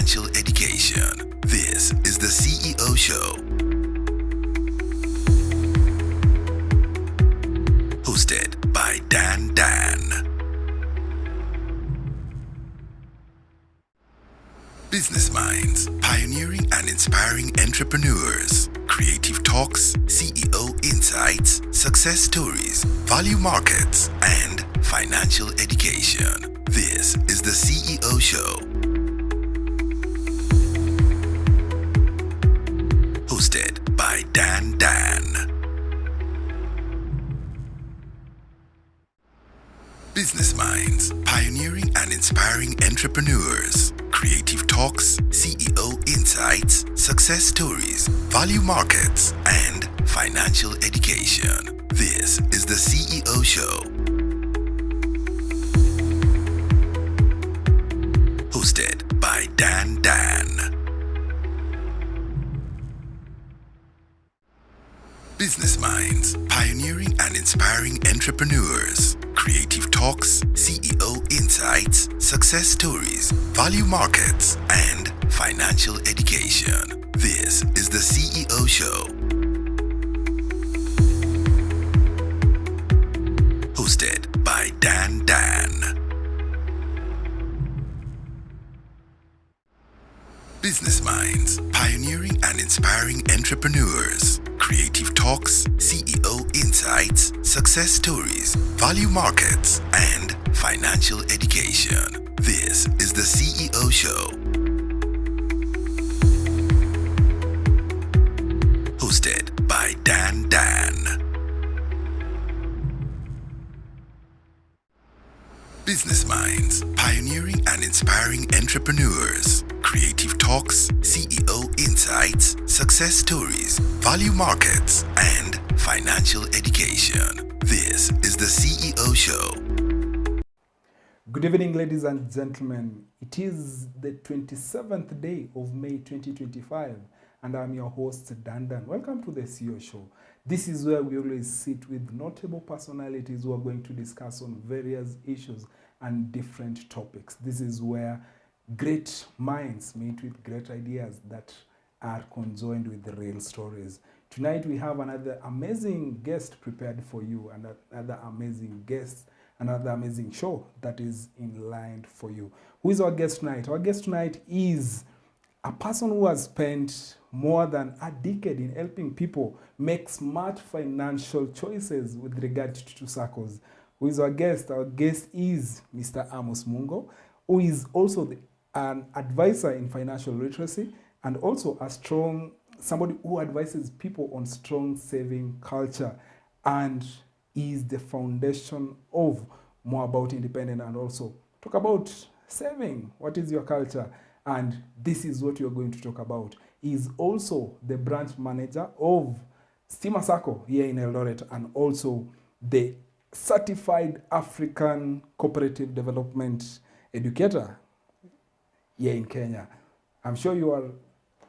financial education. This is the CEO Show. Hosted by Dan. Business Minds, pioneering and inspiring entrepreneurs. Creative talks, CEO insights, success stories, value markets, and financial education. This is the CEO Show. Hosted by Dan. Business Minds, pioneering and inspiring entrepreneurs. Creative talks, CEO insights, success stories, value markets, and financial education. This is the CEO Show. Hosted by Dan. Business Minds, pioneering and inspiring entrepreneurs. Creative talks, CEO insights, success stories, value markets, and financial education. This is the CEO Show. Hosted by Dan. Business Minds, pioneering and inspiring entrepreneurs. Creative talks, CEO insights, success stories, value markets, and financial education. This is the CEO Show. Hosted by Dan. Business Minds, pioneering and inspiring entrepreneurs. Creative talks, CEO insights, success stories, value markets, and financial education. This is the CEO Show. Good evening, ladies and gentlemen. It is the 27th day of May 2025, and I'm your host, Dan. Welcome to the CEO Show. This is where we always sit with notable personalities who are going to discuss on various issues and different topics. This is where great minds meet with great ideas that are conjoined with the real stories. Tonight we have another amazing guest prepared for you, and another amazing guest, another amazing show that is in line for you. Who is our guest tonight? Our guest tonight is a person who has spent more than a decade in helping people make smart financial choices with regard to Saccos. Who is our guest? Our guest is Mr. Amos Mungo, who is also an advisor in financial literacy and also somebody who advises people on strong saving culture and is the foundation of More About Independent, and also talk about saving. What is your culture? And this is what you're going to talk about. He is also the branch manager of STIMA Sacco here in ELDORET, and also the certified African cooperative development educator here in Kenya. I'm sure you are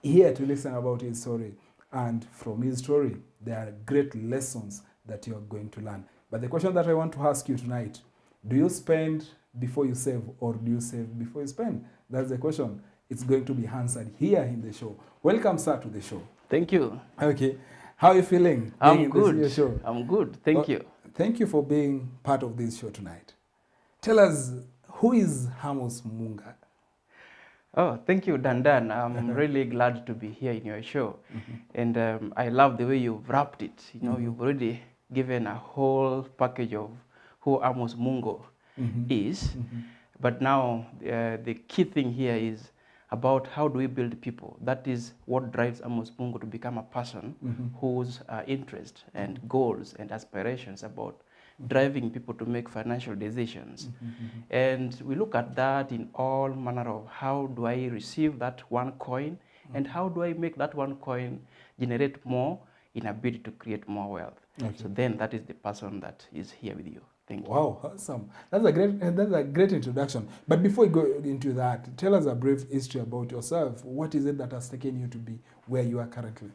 here to listen about his story, and from his story there are great lessons that you are going to learn. But the question that I want to ask you tonight: do you spend before you save, or do you save before you spend? That's the question. It's going to be answered here in the show. Welcome, sir, to the show. Thank you. Okay. How are you feeling? I'm good. Show? I'm good. Thank you. Thank you for being part of this show tonight. Tell us, who is Amos Mungo? Oh, thank you, Dan. I'm really glad to be here in your show. And I love the way you've wrapped it. You know, you've already given a whole package of who Amos Mungo is. But now the key thing here is about how do we build people. That is what drives Amos Mungo to become a person whose interest and goals and aspirations about driving people to make financial decisions. And we look at that in all manner of how do I receive that one coin, and how do I make that one coin generate more in ability to create more wealth. So then that is the person that is here with you. Thank you. Wow, awesome. That's a great introduction. But before we go into that, tell us a brief history about yourself. What is it that has taken you to be where you are currently?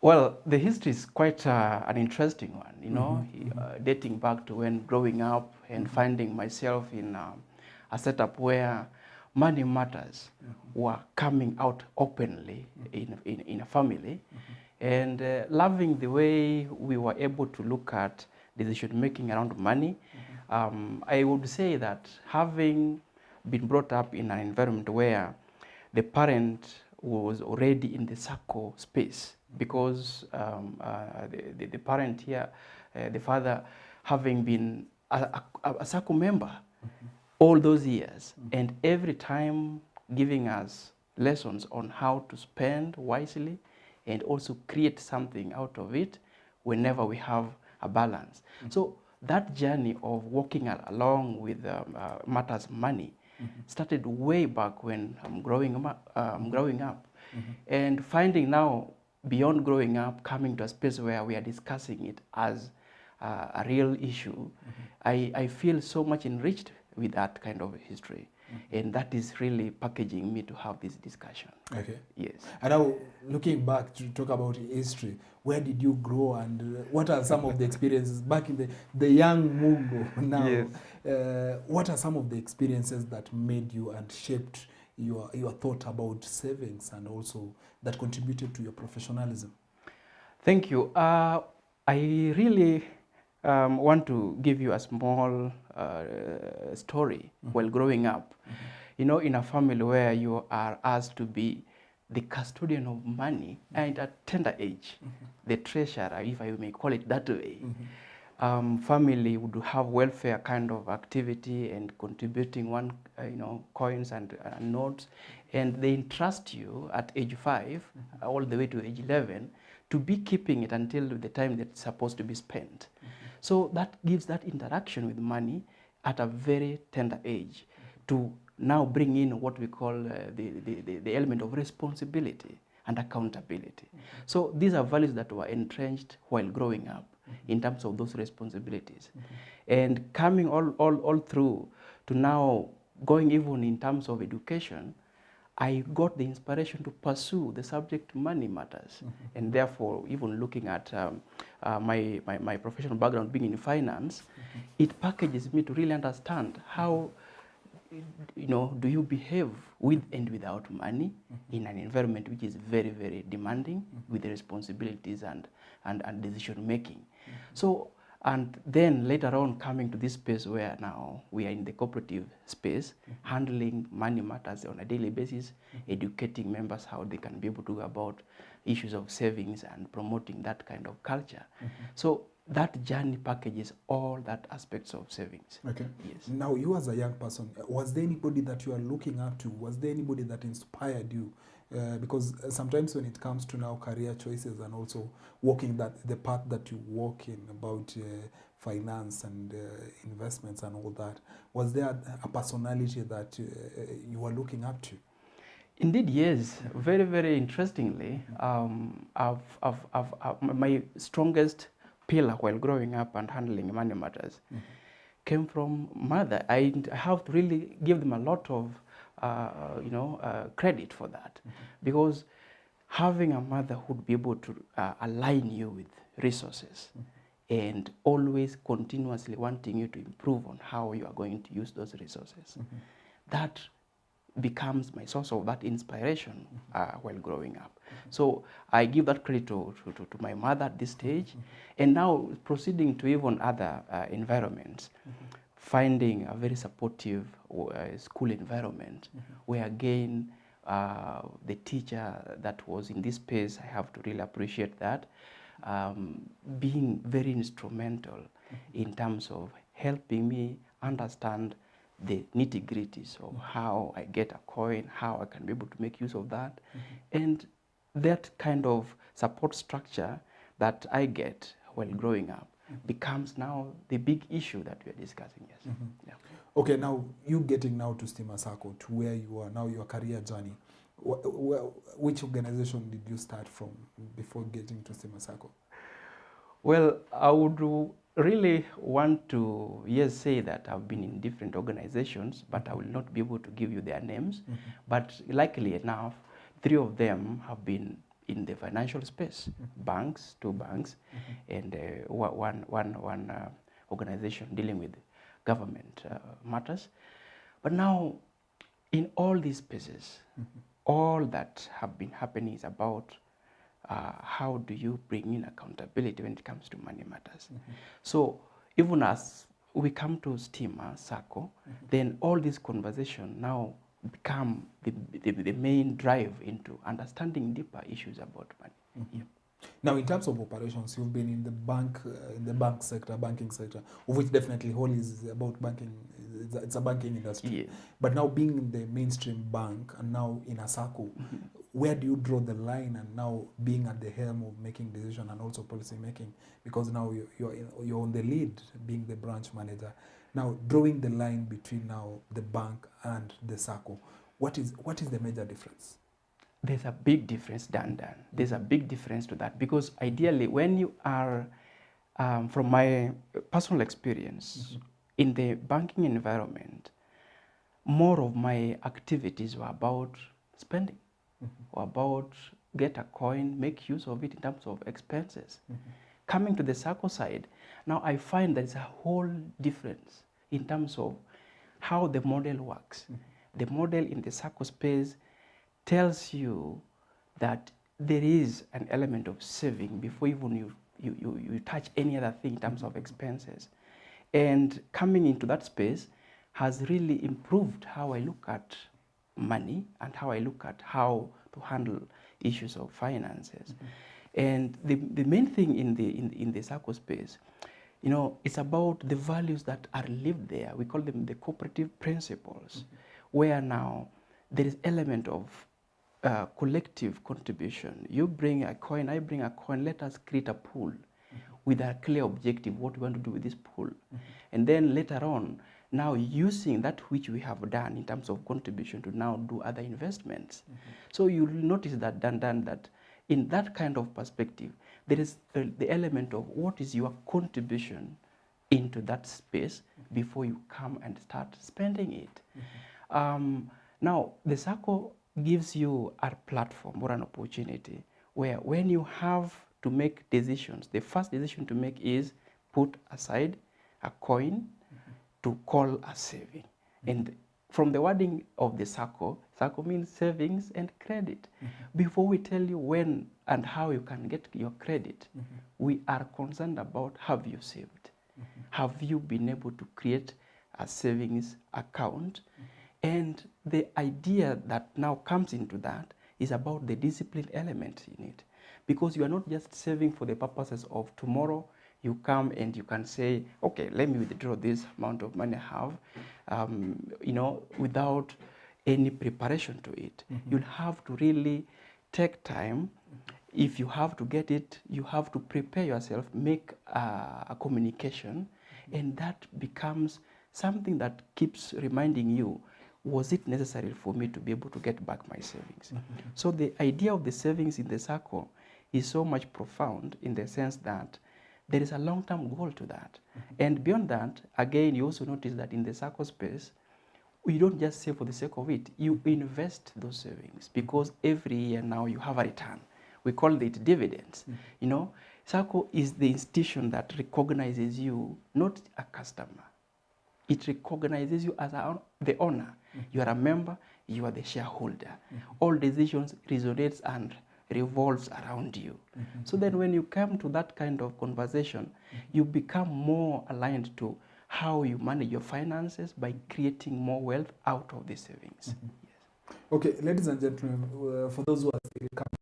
Well, the history is quite an interesting one, you know, dating back to when growing up and finding myself in a setup where money matters were coming out openly in a family, and loving the way we were able to look at decision making around money. I would say that having been brought up in an environment where the parent was already in the Sacco space, because the parent here, the father, having been a Sacco member all those years, and every time giving us lessons on how to spend wisely and also create something out of it whenever we have a balance. So that journey of walking along with matters money started way back when I'm growing up, and finding now beyond growing up, coming to a space where we are discussing it as a real issue. I feel so much enriched with that kind of history, and that is really packaging me to have this discussion. Okay. Yes. And now, looking back to talk about history, where did you grow, and what are some of the experiences back in the young Mungo now? Yes. What are some of the experiences that made you and shaped your thought about savings, and also that contributed to your professionalism? Thank you. I really want to give you a small story. While growing up, you know, in a family where you are asked to be the custodian of money, and at tender age, the treasurer, if I may call it that way, family would have welfare kind of activity and contributing one, coins and notes, and they entrust you at age 5 all the way to age 11 to be keeping it until the time that's supposed to be spent. So that gives that interaction with money at a very tender age to now bring in what we call the element of responsibility and accountability. So these are values that were entrenched while growing up in terms of those responsibilities. And coming all through to now going even in terms of education, I got the inspiration to pursue the subject money matters. And therefore, even looking at my professional background being in finance, it packages me to really understand how, do you behave with and without money in an environment which is very, very demanding with the responsibilities and decision making. So, and then later on coming to this space where now we are in the cooperative space, handling money matters on a daily basis, educating members how they can be able to go about issues of savings and promoting that kind of culture. So that journey packages all that aspects of savings. Okay. Yes. Now, you as a young person, was there anybody that you are looking up to? Was there anybody that inspired you? Because sometimes when it comes to now career choices and also walking the path that you walk in about finance and investments and all that, was there a personality that you were looking up to? Indeed, yes. Very, very interestingly, my strongest pillar while growing up and handling money matters came from mother. I have to really give them a lot of credit for that, because having a mother who would be able to align you with resources and always continuously wanting you to improve on how you are going to use those resources, that becomes my source of that inspiration while growing up. So I give that credit to my mother at this stage, and now proceeding to even other environments, finding a very supportive school environment where again the teacher that was in this space, I have to really appreciate that, being very instrumental in terms of helping me understand the nitty-gritties of how I get a coin, how I can be able to make use of that. And that kind of support structure that I get while growing up becomes now the big issue that we are discussing. Yes. Yeah. Okay, now you getting now to STIMA Sacco, to where you are now, your career journey. Which organization did you start from before getting to STIMA Sacco? Well, I would really want to, say that I've been in different organizations, but I will not be able to give you their names. But likely enough, 3 of them have been in the financial space, banks, 2 banks, and one organization dealing with government matters. But now, in all these spaces, all that have been happening is about how do you bring in accountability when it comes to money matters. So even as we come to STIMA, Sacco, then all this conversation now become the main drive into understanding deeper issues about money. Yeah. Now, in terms of operations, you've been in the banking sector, of which definitely whole is about banking. It's a banking industry. Yes. But now being in the mainstream bank and now in a Sacco, where do you draw the line? And now being at the helm of making decision and also policy making, because now you're on the lead, being the branch manager. Now, drawing the line between now the bank and the Sacco, what is the major difference? There's a big difference, Dan. There's a big difference to that, because ideally when you are, from my personal experience, in the banking environment, more of my activities were about spending, or about get a coin, make use of it in terms of expenses. Coming to the Sacco side, now I find there's a whole difference in terms of how the model works. The model in the Sacco space tells you that there is an element of saving before even you touch any other thing in terms of expenses. And coming into that space has really improved how I look at money and how I look at how to handle issues of finances. And the main thing in the Sacco space, you know, it's about the values that are lived there. We call them the cooperative principles, where now there is element of collective contribution. You bring a coin, I bring a coin, let us create a pool with a clear objective, what we want to do with this pool. And then later on, now using that which we have done in terms of contribution to now do other investments. So you'll notice that, that in that kind of perspective, there is the element of what is your contribution into that space before you come and start spending it. Now, the Sacco gives you a platform or an opportunity where when you have to make decisions, the first decision to make is put aside a coin to call a saving. And from the wording of the Sacco, Sacco means savings and credit. Before we tell you when and how you can get your credit, we are concerned about, have you saved? Have you been able to create a savings account? And the idea that now comes into that is about the discipline element in it. Because you are not just saving for the purposes of tomorrow. You come and you can say, okay, let me withdraw this amount of money I have, you know, without any preparation to it. You'll have to really take time. If you have to get it, you have to prepare yourself, make a communication, and that becomes something that keeps reminding you, was it necessary for me to be able to get back my savings? So the idea of the savings in the Sacco is so much profound in the sense that there is a long-term goal to that. And beyond that, again, you also notice that in the Sacco space, you don't just save for the sake of it. You invest those savings because every year now you have a return. We call it dividends. You know, Sacco is the institution that recognizes you, not a customer. It recognizes you as the owner. You are a member, you are the shareholder. All decisions resonate and revolves around you. So then when you come to that kind of conversation, you become more aligned to how you manage your finances by creating more wealth out of the savings. Yes. Okay, ladies and gentlemen, for those who are still coming,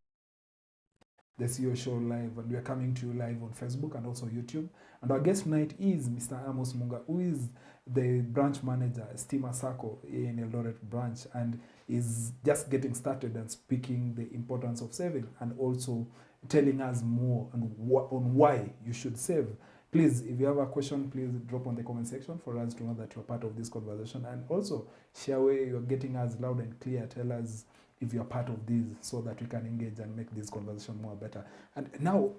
the CEO show live, and we are coming to you live on Facebook and also YouTube. And our guest tonight is Mr. Amos Mungo, who is the branch manager, STIMA Sacco in Eldoret branch, and is just getting started and speaking the importance of saving and also telling us more on why you should save. Please, if you have a question, please drop on the comment section for us to know that you're part of this conversation, and also share where you're getting us loud and clear. Tell us if you're part of this so that we can engage and make this conversation more better. And now,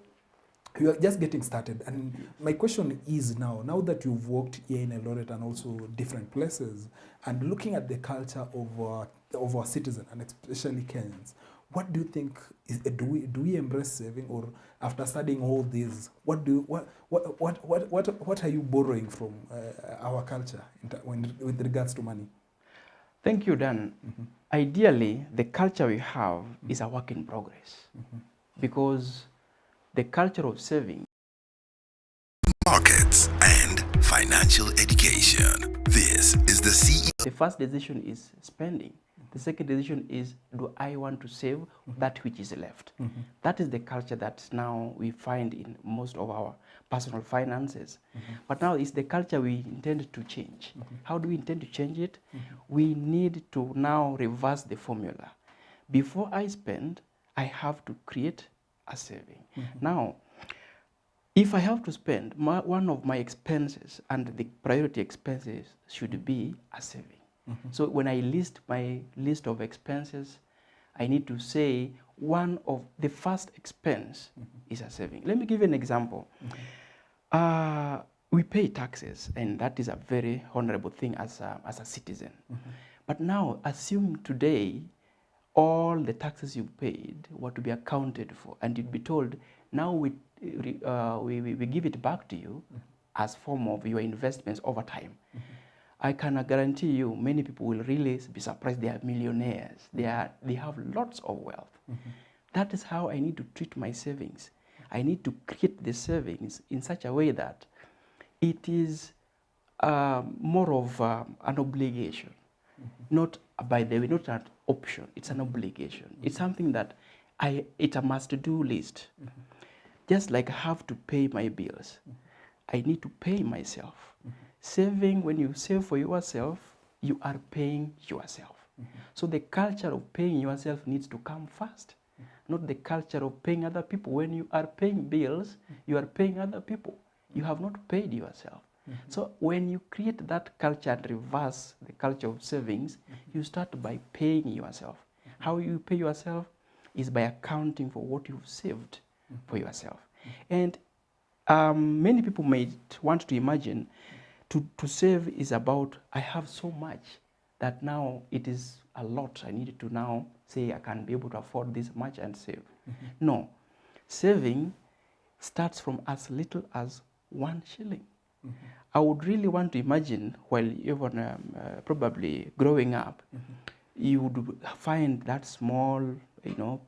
you are just getting started. And my question is now that you've worked here in Eldoret and also different places, and looking at the culture of our citizens, and especially Kenyans, what do you think, do we embrace saving, or after studying all this, what are you borrowing from our culture with regards to money? Thank you, Dan. Ideally, the culture we have is a work in progress because the culture of saving. Markets and financial education. This is the CEO. The first decision is spending. The second decision is, do I want to save that which is left? That is the culture that now we find in most of our personal finances. But now it's the culture we intend to change. How do we intend to change it? We need to now reverse the formula. Before I spend, I have to create a saving. Now, if I have to spend, one of my expenses and the priority expenses should be a saving. So when I list my list of expenses, I need to say one of the first expense is a saving. Let me give you an example. We pay taxes, and that is a very honorable thing as a citizen. But now, assume today all the taxes you paid were to be accounted for, and you'd be told, now we give it back to you as form of your investments over time. I can guarantee you many people will really be surprised. They are millionaires. They have lots of wealth. That is how I need to treat my savings. I need to create the savings in such a way that it is more of an obligation. Not, by the way, not an option. It's an obligation. It's something that it's a must-do list. Just like I have to pay my bills, I need to pay myself. Saving, when you save for yourself, you are paying yourself. So the culture of paying yourself needs to come first, not the culture of paying other people. When you are paying bills, you are paying other people. You have not paid yourself. So when you create that culture and reverse the culture of savings, you start by paying yourself. How you pay yourself is by accounting for what you've saved for yourself. And many people might want to imagine to save is about, I have so much that now it is a lot. I need to now say I can be able to afford this much and save. No, saving starts from as little as 1 shilling. I would really want to imagine, while even probably growing up, you would find that small,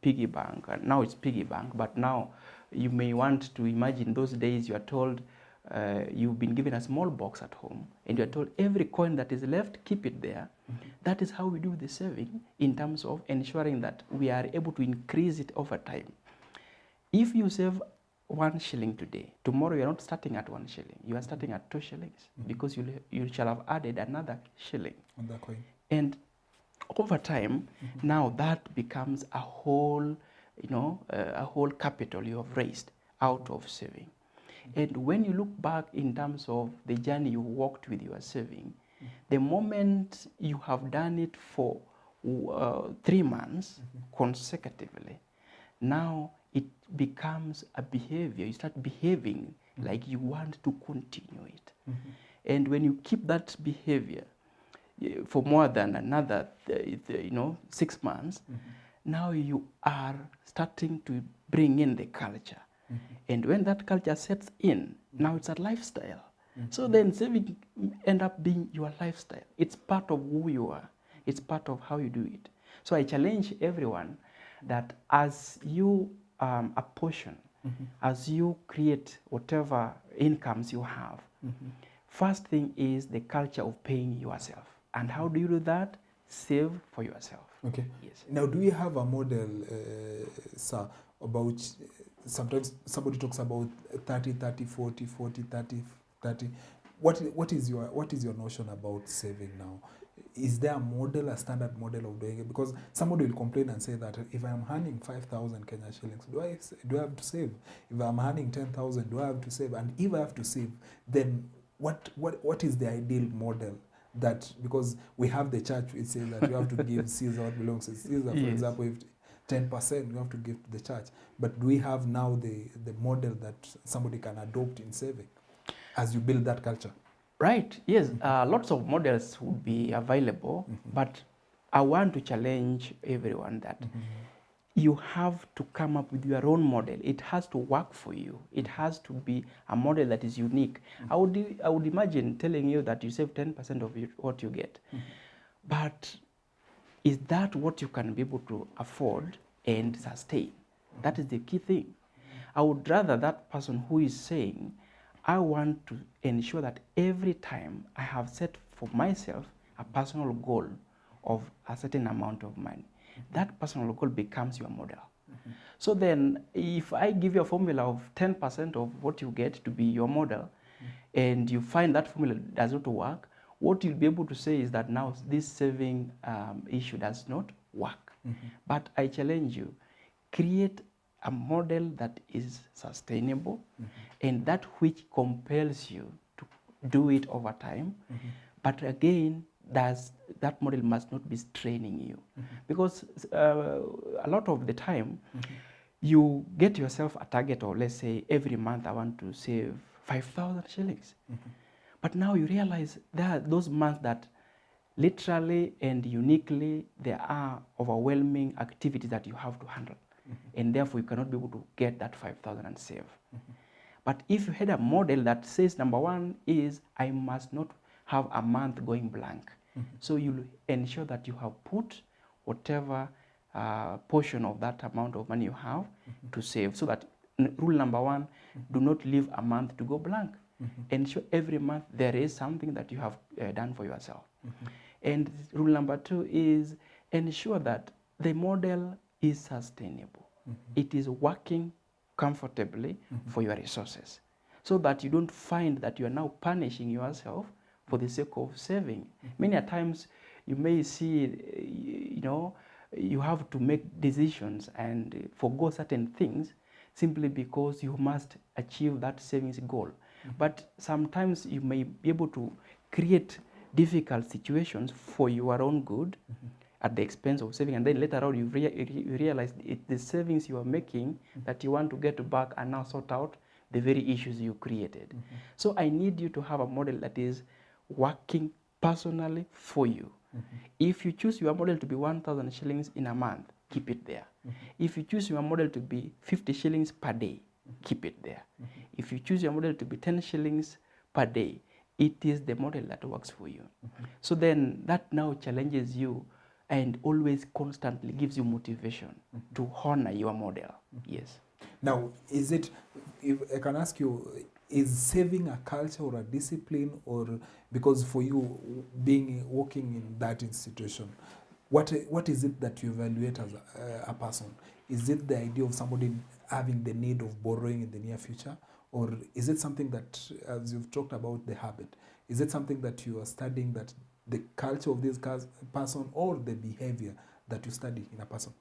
piggy bank. And now it's piggy bank, but now you may want to imagine those days you are told, you've been given a small box at home, and you're told every coin that is left, keep it there. That is how we do the saving, in terms of ensuring that we are able to increase it over time. If you save 1 shilling today, tomorrow you're not starting at 1 shilling, you are starting at 2 shillings, because you shall have added another shilling on that coin. And over time, now that becomes a whole, a whole capital you have raised out of saving. And when you look back in terms of the journey you walked with your saving, the moment you have done it for 3 months consecutively, now it becomes a behavior. You start behaving like you want to continue it. And when you keep that behavior for more than another 6 months, now you are starting to bring in the culture. And when that culture sets in, now it's a lifestyle. So then saving end up being your lifestyle. It's part of who you are. It's part of how you do it. So I challenge everyone that as you apportion, as you create whatever incomes you have, first thing is the culture of paying yourself. And how do you do that? Save for yourself. Okay. Yes. Now, do you have a model, sir, about, sometimes somebody talks about 30, 30, 40, 40, 30, 30. What is your notion about saving now? Is there a model, a standard model of doing it? Because somebody will complain and say that if I'm earning 5,000 Kenya shillings, do I have to save? If I'm earning 10,000, do I have to save? And if I have to save, then what is the ideal model? That, because we have the church, it says that you have to give Caesar what belongs to Caesar. For example, if 10% you have to give to the church. But do we have now the model that somebody can adopt in saving as you build that culture? Right, yes, lots of models would be available, but I want to challenge everyone that you have to come up with your own model. It has to work for you. It has to be a model that is unique. I would imagine telling you that you save 10% of what you get. But is that what you can be able to afford and sustain? That is the key thing. I would rather that person who is saying, I want to ensure that every time I have set for myself a personal goal of a certain amount of money, that personal goal becomes your model. So then, if I give you a formula of 10% of what you get to be your model, and you find that formula does not work, what you'll be able to say is that now this saving issue does not work. But I challenge you, create a model that is sustainable and that which compels you to do it over time. But again, that model must not be straining you. Because a lot of the time, you get yourself a target of, let's say, every month I want to save 5,000 shillings. But now you realize there are those months that literally and uniquely there are overwhelming activities that you have to handle. And therefore you cannot be able to get that 5,000 and save. But if you had a model that says, number one is, I must not have a month going blank. So you ensure that you have put whatever portion of that amount of money you have to save. So that rule number one, do not leave a month to go blank. Ensure every month there is something that you have done for yourself. And rule number two is ensure that the model is sustainable. It is working comfortably for your resources, so that you don't find that you are now punishing yourself for the sake of saving. Many a times you may see, you have to make decisions and forgo certain things simply because you must achieve that savings goal. But sometimes you may be able to create difficult situations for your own good at the expense of saving, and then later on you realize the savings you are making that you want to get back and now sort out the very issues you created. So I need you to have a model that is working personally for you. If you choose your model to be 1,000 shillings in a month, keep it there. If you choose your model to be 50 shillings per day, keep it there. If you choose your model to be 10 shillings per day, it is the model that works for you. So then that now challenges you and always constantly gives you motivation to honor your model. Yes. Now, is it, if I can ask you, is saving a culture or a discipline, or because for you working in that institution, what is it that you evaluate as a person? Is it the idea of somebody having the need of borrowing in the near future, or is it something that, as you've talked about the habit, is it something that you are studying, that the culture of this person, or the behavior that you study in a person?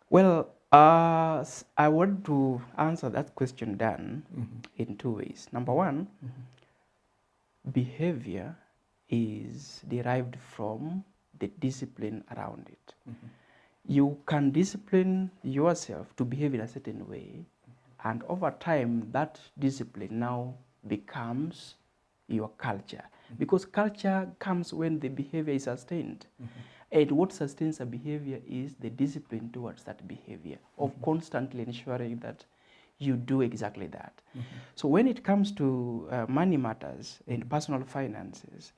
Well, I want to answer that question, Dan, in two ways. Number one, behavior is derived from the discipline around it. You can discipline yourself to behave in a certain way, and over time that discipline now becomes your culture. Because culture comes when the behavior is sustained. And what sustains a behavior is the discipline towards that behavior, of constantly ensuring that you do exactly that. So when it comes to money matters and personal finances,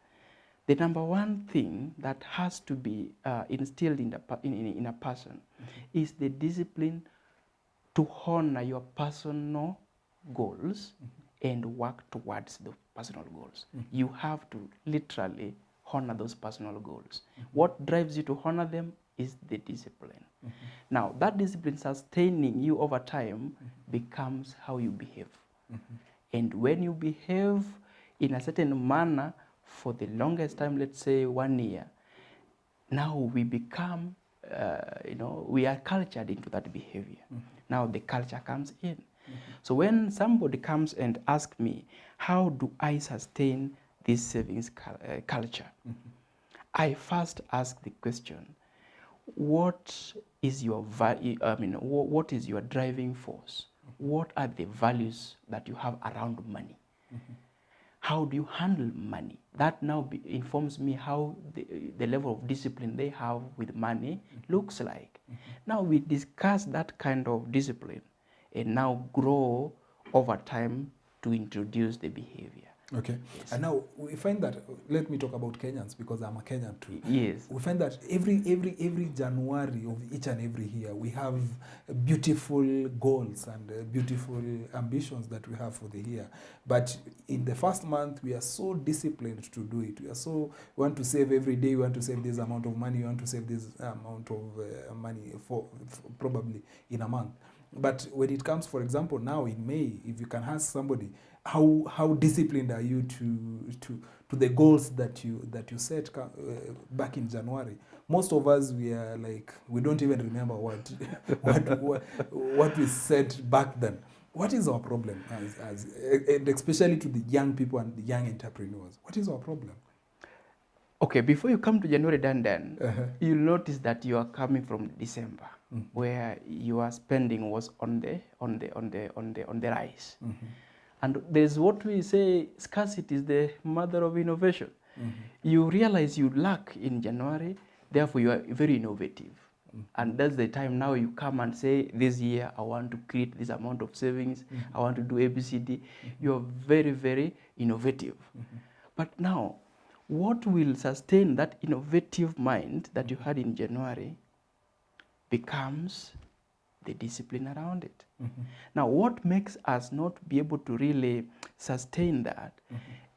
the number one thing that has to be instilled in a person is the discipline to honor your personal goals and work towards the personal goals. You have to literally honor those personal goals. What drives you to honor them is the discipline. Now, that discipline sustaining you over time becomes how you behave. And when you behave in a certain manner for the longest time, let's say 1 year, now we become, we are cultured into that behavior. Now the culture comes in. So when somebody comes and asks me, how do I sustain this savings culture? I first ask the question, what is your value? What is your driving force? What are the values that you have around money? How do you handle money? That now informs me how the level of discipline they have with money looks like. Now we discuss that kind of discipline and now grow over time to introduce the behavior. Okay. Yes. And now we find that, let me talk about Kenyans because I'm a Kenyan too. Yes. We find that every January of each and every year, we have beautiful goals and beautiful ambitions that we have for the year. But in the first month, we are so disciplined to do it. We want to save every day, we want to save this amount of money, we want to save this amount of money for probably in a month. But when it comes, for example, now in May, if you can ask somebody, how disciplined are you to the goals that you set back in January? Most of us, we are like, we don't even remember what what we set back then. What is our problem and especially to the young people and the young entrepreneurs? What is our problem? Okay, before you come to January, then you'll notice that you are coming from December, where your spending was on the rise. And there's what we say, scarcity is the mother of innovation. You realize you lack in January, therefore you are very innovative. And that's the time now you come and say, this year I want to create this amount of savings, I want to do ABCD. You're very, very innovative. But now, what will sustain that innovative mind that you had in January becomes the discipline around it. Now, what makes us not be able to really sustain that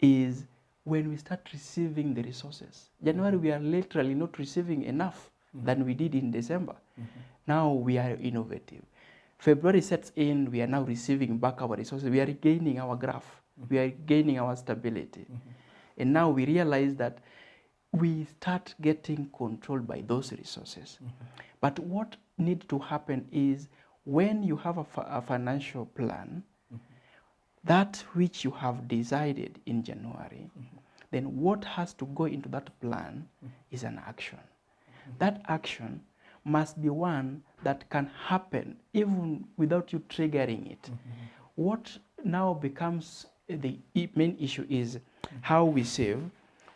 is when we start receiving the resources. January, we are literally not receiving enough than we did in December. Now we are innovative. February sets in, we are now receiving back our resources. We are regaining our graph. We are gaining our stability. And now we realize that we start getting controlled by those resources. But what needs to happen is when you have a financial plan, that which you have decided in January, then what has to go into that plan is an action. That action must be one that can happen even without you triggering it. What now becomes the main issue is how we save.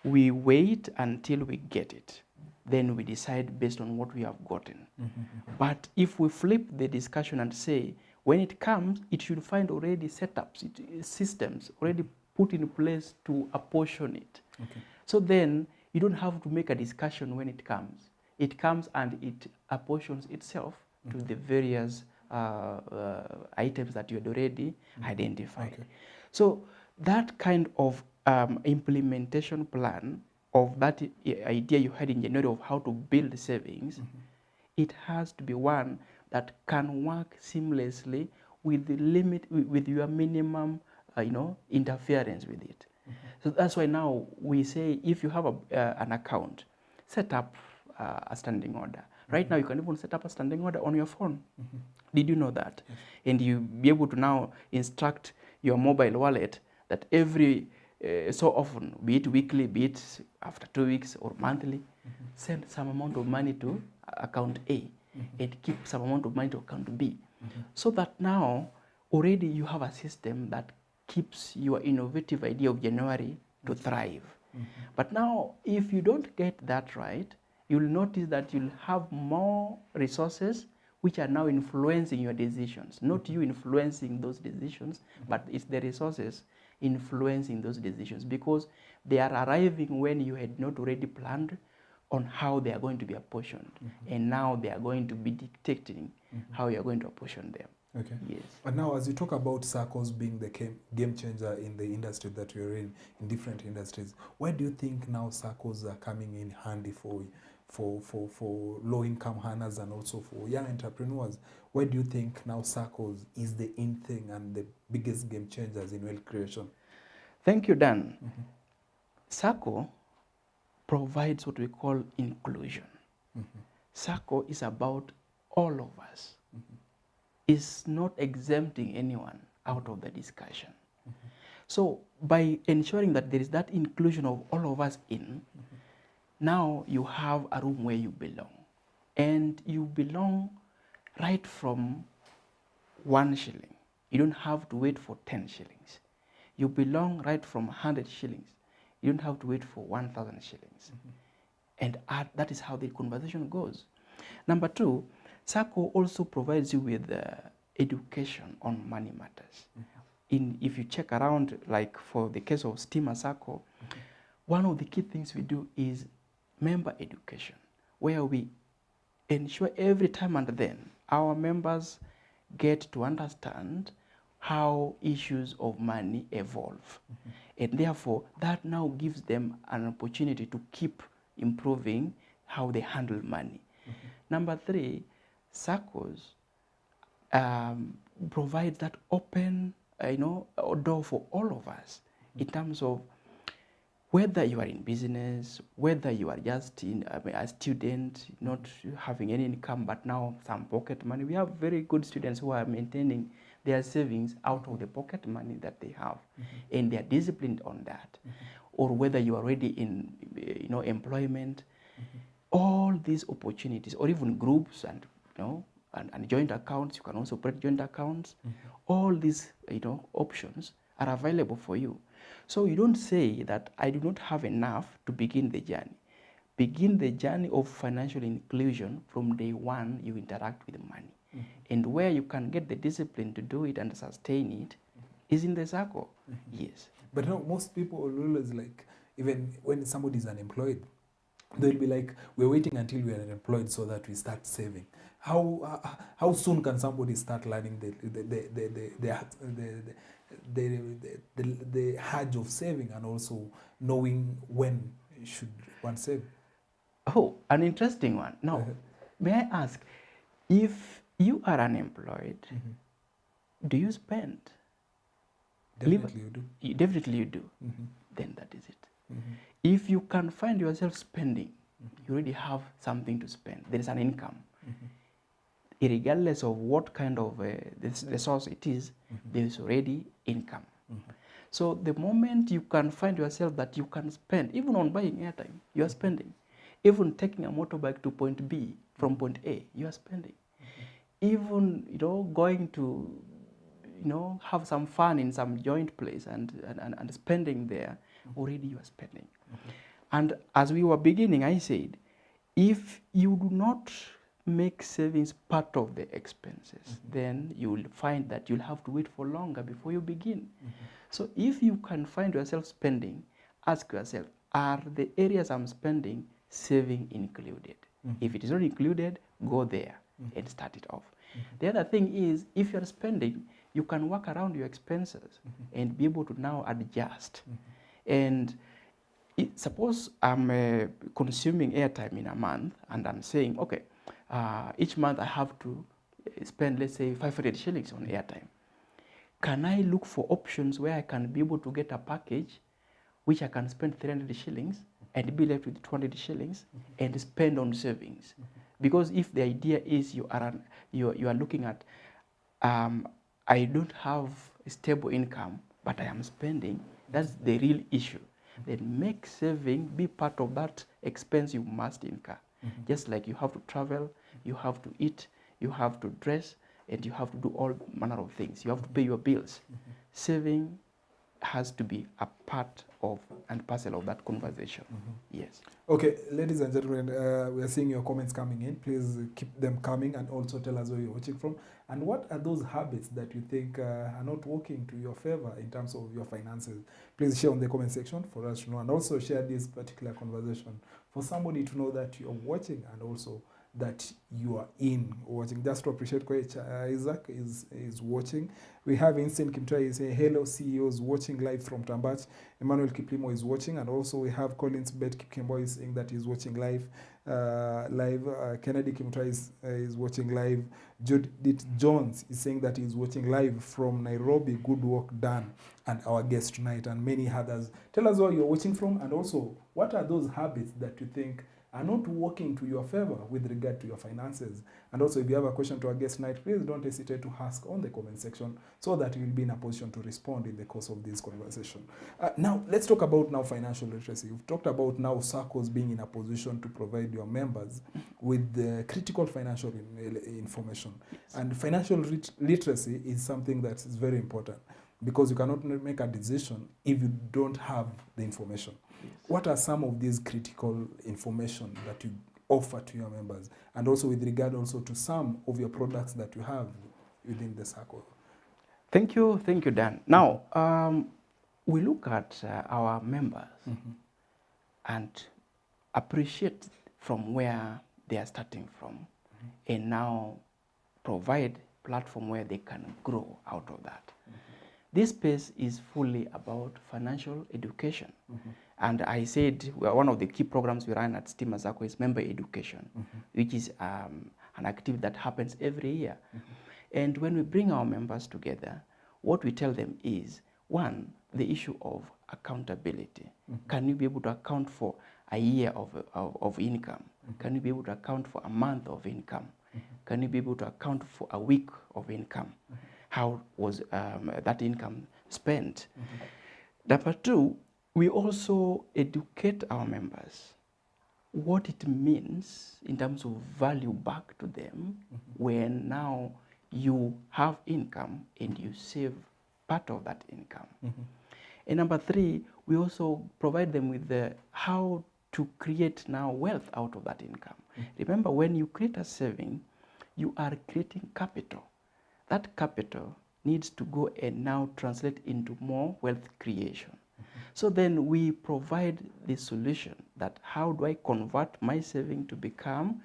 We wait until we get it. Then we decide based on what we have gotten. But if we flip the discussion and say, when it comes, it should find already setups, systems already put in place to apportion it. So then you don't have to make a discussion when it comes. It comes and it apportions itself to the various items that you had already identified. So that kind of implementation plan of that idea you had in January of how to build savings, it has to be one that can work seamlessly with the limit, with your minimum, interference with it. So that's why now we say if you have an account, set up a standing order. Right now you can even set up a standing order on your phone. Did you know that? And you be able to now instruct your mobile wallet that every so often, be it weekly, be it after 2 weeks or monthly, send some amount of money to account A and keep some amount of money to account B. So that now already you have a system that keeps your innovative idea of January to thrive. But now if you don't get that right, you'll notice that you'll have more resources which are now influencing your decisions. Not you influencing those decisions, but it's the resources influencing those decisions because they are arriving when you had not already planned on how they are going to be apportioned. And now they are going to be dictating how you are going to apportion them. Okay. Yes. But now as you talk about Saccos being the game changer in the industry that you're in different industries, where do you think now Saccos are coming in handy for low-income earners and also for young entrepreneurs? Where do you think now Saccos is the in thing and the biggest game changers in wealth creation? Thank you, Dan. Sacco provides what we call inclusion. Sacco is about all of us. It's not exempting anyone out of the discussion. So by ensuring that there is that inclusion of all of us in, now you have a room where you belong. And you belong right from 1 shilling. You don't have to wait for 10 shillings. You belong right from 100 shillings. You don't have to wait for 1,000 shillings. And that is how the conversation goes. Number 2, Sacco also provides you with education on money matters. if you check around, like for the case of STIMA Sacco, one of the key things we do is member education, where we ensure every time and then our members get to understand how issues of money evolve. And therefore, that now gives them an opportunity to keep improving how they handle money. Number 3, Saccos provide that open door for all of us in terms of whether you are in business, whether you are just a student, not having any income, but now some pocket money. We have very good students who are maintaining their savings out of the pocket money that they have, and they are disciplined on that. Or whether you are already in employment, all these opportunities, or even groups and and joint accounts. You can also operate joint accounts. All these options are available for you. So you don't say that I do not have enough to begin the journey. Begin the journey of financial inclusion from day one you interact with money. And where you can get the discipline to do it and sustain it is in the Sacco. Yes. But most people will always, like, even when somebody is unemployed, they'll be like, we're waiting until we are unemployed so that we start saving. How soon can somebody start learning the urge of saving, and also knowing when should one save? Oh, an interesting one. Now, may I ask, if you are unemployed, do you spend? Definitely you do. Definitely you do. Then that is it. If you can find yourself spending, you already have something to spend. There is an income. Regardless of what kind of the source it is, there is already income. So the moment you can find yourself that you can spend, even on buying airtime, you are spending. Even taking a motorbike to point B from point A, you are spending. Even going to have some fun in some joint place and spending there, already you are spending. And as we were beginning, I said, if you do not make savings part of the expenses, then you will find that you'll have to wait for longer before you begin. So if you can find yourself spending, ask yourself, are the areas I'm spending saving included? If it is not included, go there and start it off. The other thing is, if you're spending, you can work around your expenses and be able to now adjust. And suppose I'm consuming airtime in a month, and I'm saying, okay, each month I have to spend, let's say, 500 shillings on airtime. Can I look for options where I can be able to get a package which I can spend 300 shillings and be left with 200 shillings and spend on savings? Because if the idea is you are looking at, I don't have a stable income, but I am spending, that's the real issue. Then make saving be part of that expense you must incur. Just like you have to travel, you have to eat, you have to dress, and you have to do all manner of things. You have to pay your bills. Saving has to be a part of and parcel of that conversation. Yes. Okay, ladies and gentlemen, we are seeing your comments coming in. Please keep them coming, and also tell us where you're watching from. And what are those habits that you think are not working to your favor in terms of your finances? Please share on the comment section for us to know, and also share this particular conversation for somebody to know that you're watching, and also that you are watching. Just to appreciate Isaac is watching. We have Instant Kimtai is saying, hello CEOs, watching live from Tambach. Emmanuel Kiplimo is watching, and also we have Collins Bet Kipkembo is saying that he's watching live. Kennedy Kimtai is watching live. Judith Jones is saying that he's watching live from Nairobi. Good work done. And our guest tonight, and many others. Tell us where you're watching from, and also what are those habits that you think are not working to your favor with regard to your finances. And also, if you have a question to our guest tonight, please don't hesitate to ask on the comment section so that you'll be in a position to respond in the course of this conversation. Now, let's talk about now financial literacy. You've talked about now Saccos being in a position to provide your members with the critical financial information. Yes. And financial literacy is something that is very important, because you cannot make a decision if you don't have the information. Yes. What are some of these critical information that you offer to your members, and also with regard also to some of your products that you have within the Sacco? Thank you, Dan. Now, we look at our members and appreciate from where they are starting from, and now provide platform where they can grow out of that. This space is fully about financial education. And I said one of the key programs we run at STIMA Sacco is member education, which is an activity that happens every year. And when we bring our members together, what we tell them is, one, the issue of accountability. Can you be able to account for a year of income? Can you be able to account for a month of income? Can you be able to account for a week of income? How was that income spent? Number two, we also educate our members what it means in terms of value back to them when now you have income and you save part of that income. And number three, we also provide them with how to create now wealth out of that income. Remember, when you create a saving, you are creating capital. That capital needs to go and now translate into more wealth creation. So then we provide the solution that how do I convert my saving to become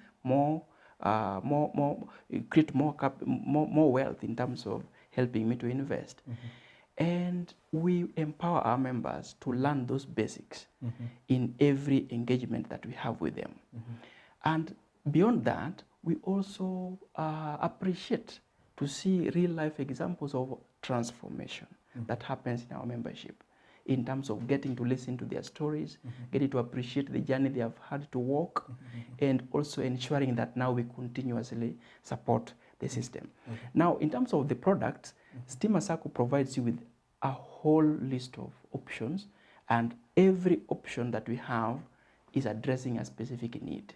create more wealth in terms of helping me to invest. And we empower our members to learn those basics in every engagement that we have with them. And beyond that, we also appreciate to see real life examples of transformation that happens in our membership, in terms of getting to listen to their stories, getting to appreciate the journey they have had to walk, and also ensuring that now we continuously support the system. Now, in terms of the products, STIMA Sacco provides you with a whole list of options, and every option that we have is addressing a specific need.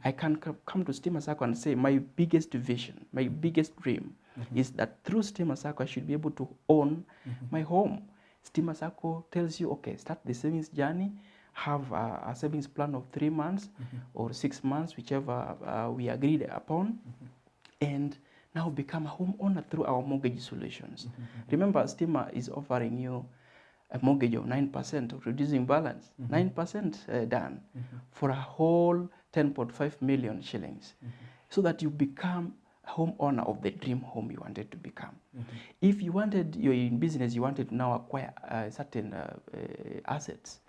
I can come to STIMA Sacco and say my biggest vision, my biggest dream is that through STIMA Sacco I should be able to own my home. STIMA Sacco tells you, okay, start the savings journey, have a savings plan of 3 months or 6 months, whichever we agreed upon, and now become a homeowner through our mortgage solutions. Remember, STIMA is offering you a mortgage of 9% of reducing balance, 9% done for a whole 10.5 million shillings, so that you become a homeowner of the dream home you wanted to become. If you wanted, you're in business, you wanted to now acquire certain assets,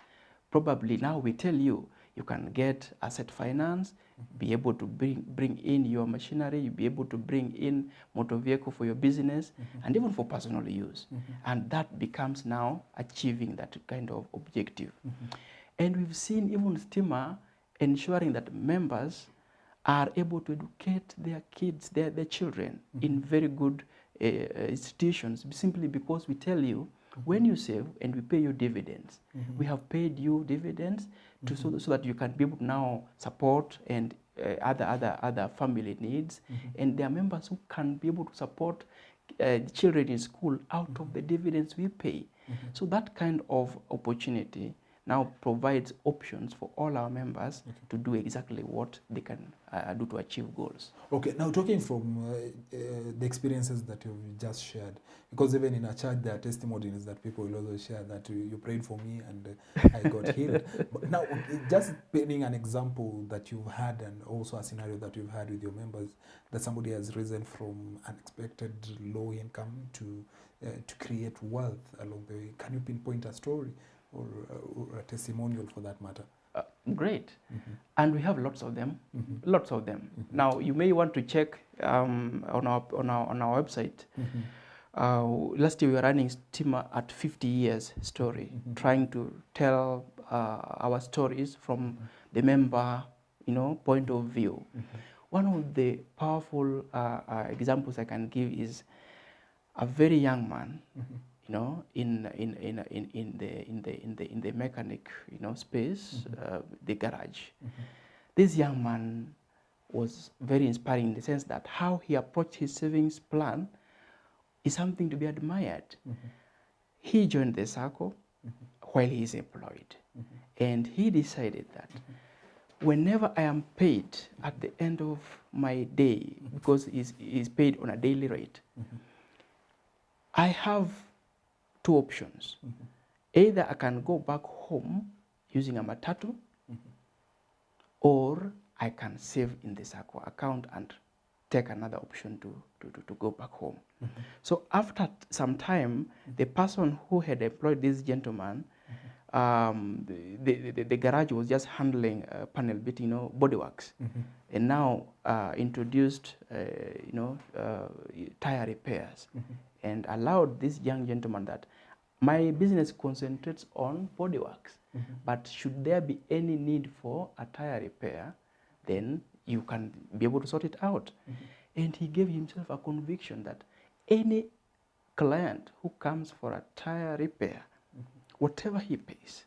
probably now we tell you, you can get asset finance, be able to bring in your machinery, you'll be able to bring in motor vehicle for your business, and even for personal use. And that becomes now achieving that kind of objective. And we've seen even STIMA ensuring that members are able to educate their kids, their children in very good institutions, simply because we tell you, when you save and we pay you dividends, we have paid you dividends so that you can be able to now support and other family needs, and there are members who can be able to support children in school out of the dividends we pay. So that kind of opportunity now provides options for all our members to do exactly what they can do to achieve goals. Okay, now talking from the experiences that you've just shared, because even in a church there are testimonies that people will also share that you prayed for me and I got healed. But now, just painting an example that you've had and also a scenario that you've had with your members, that somebody has risen from unexpected low income to create wealth along the way. Can you pinpoint a story or a testimonial for that matter? Great. And we have lots of them, lots of them. Now, you may want to check on our website. Last year we were running STIMA at 50 years story, trying to tell our stories from the member, point of view. One of the powerful examples I can give is a very young man, in the mechanic, space, the garage. This young man was very inspiring in the sense that how he approached his savings plan is something to be admired. He joined the Sacco while he is employed, and he decided that whenever I am paid at the end of my day, because he's paid on a daily rate, I have two options. Either I can go back home using a matatu, or I can save in the Sacco account and take another option to go back home. So after some time, the person who had employed this gentleman, the garage was just handling panel beating, bodyworks, and now introduced, tire repairs, and allowed this young gentleman that my business concentrates on bodyworks, but should there be any need for a tire repair, then you can be able to sort it out. And he gave himself a conviction that any client who comes for a tire repair, whatever he pays,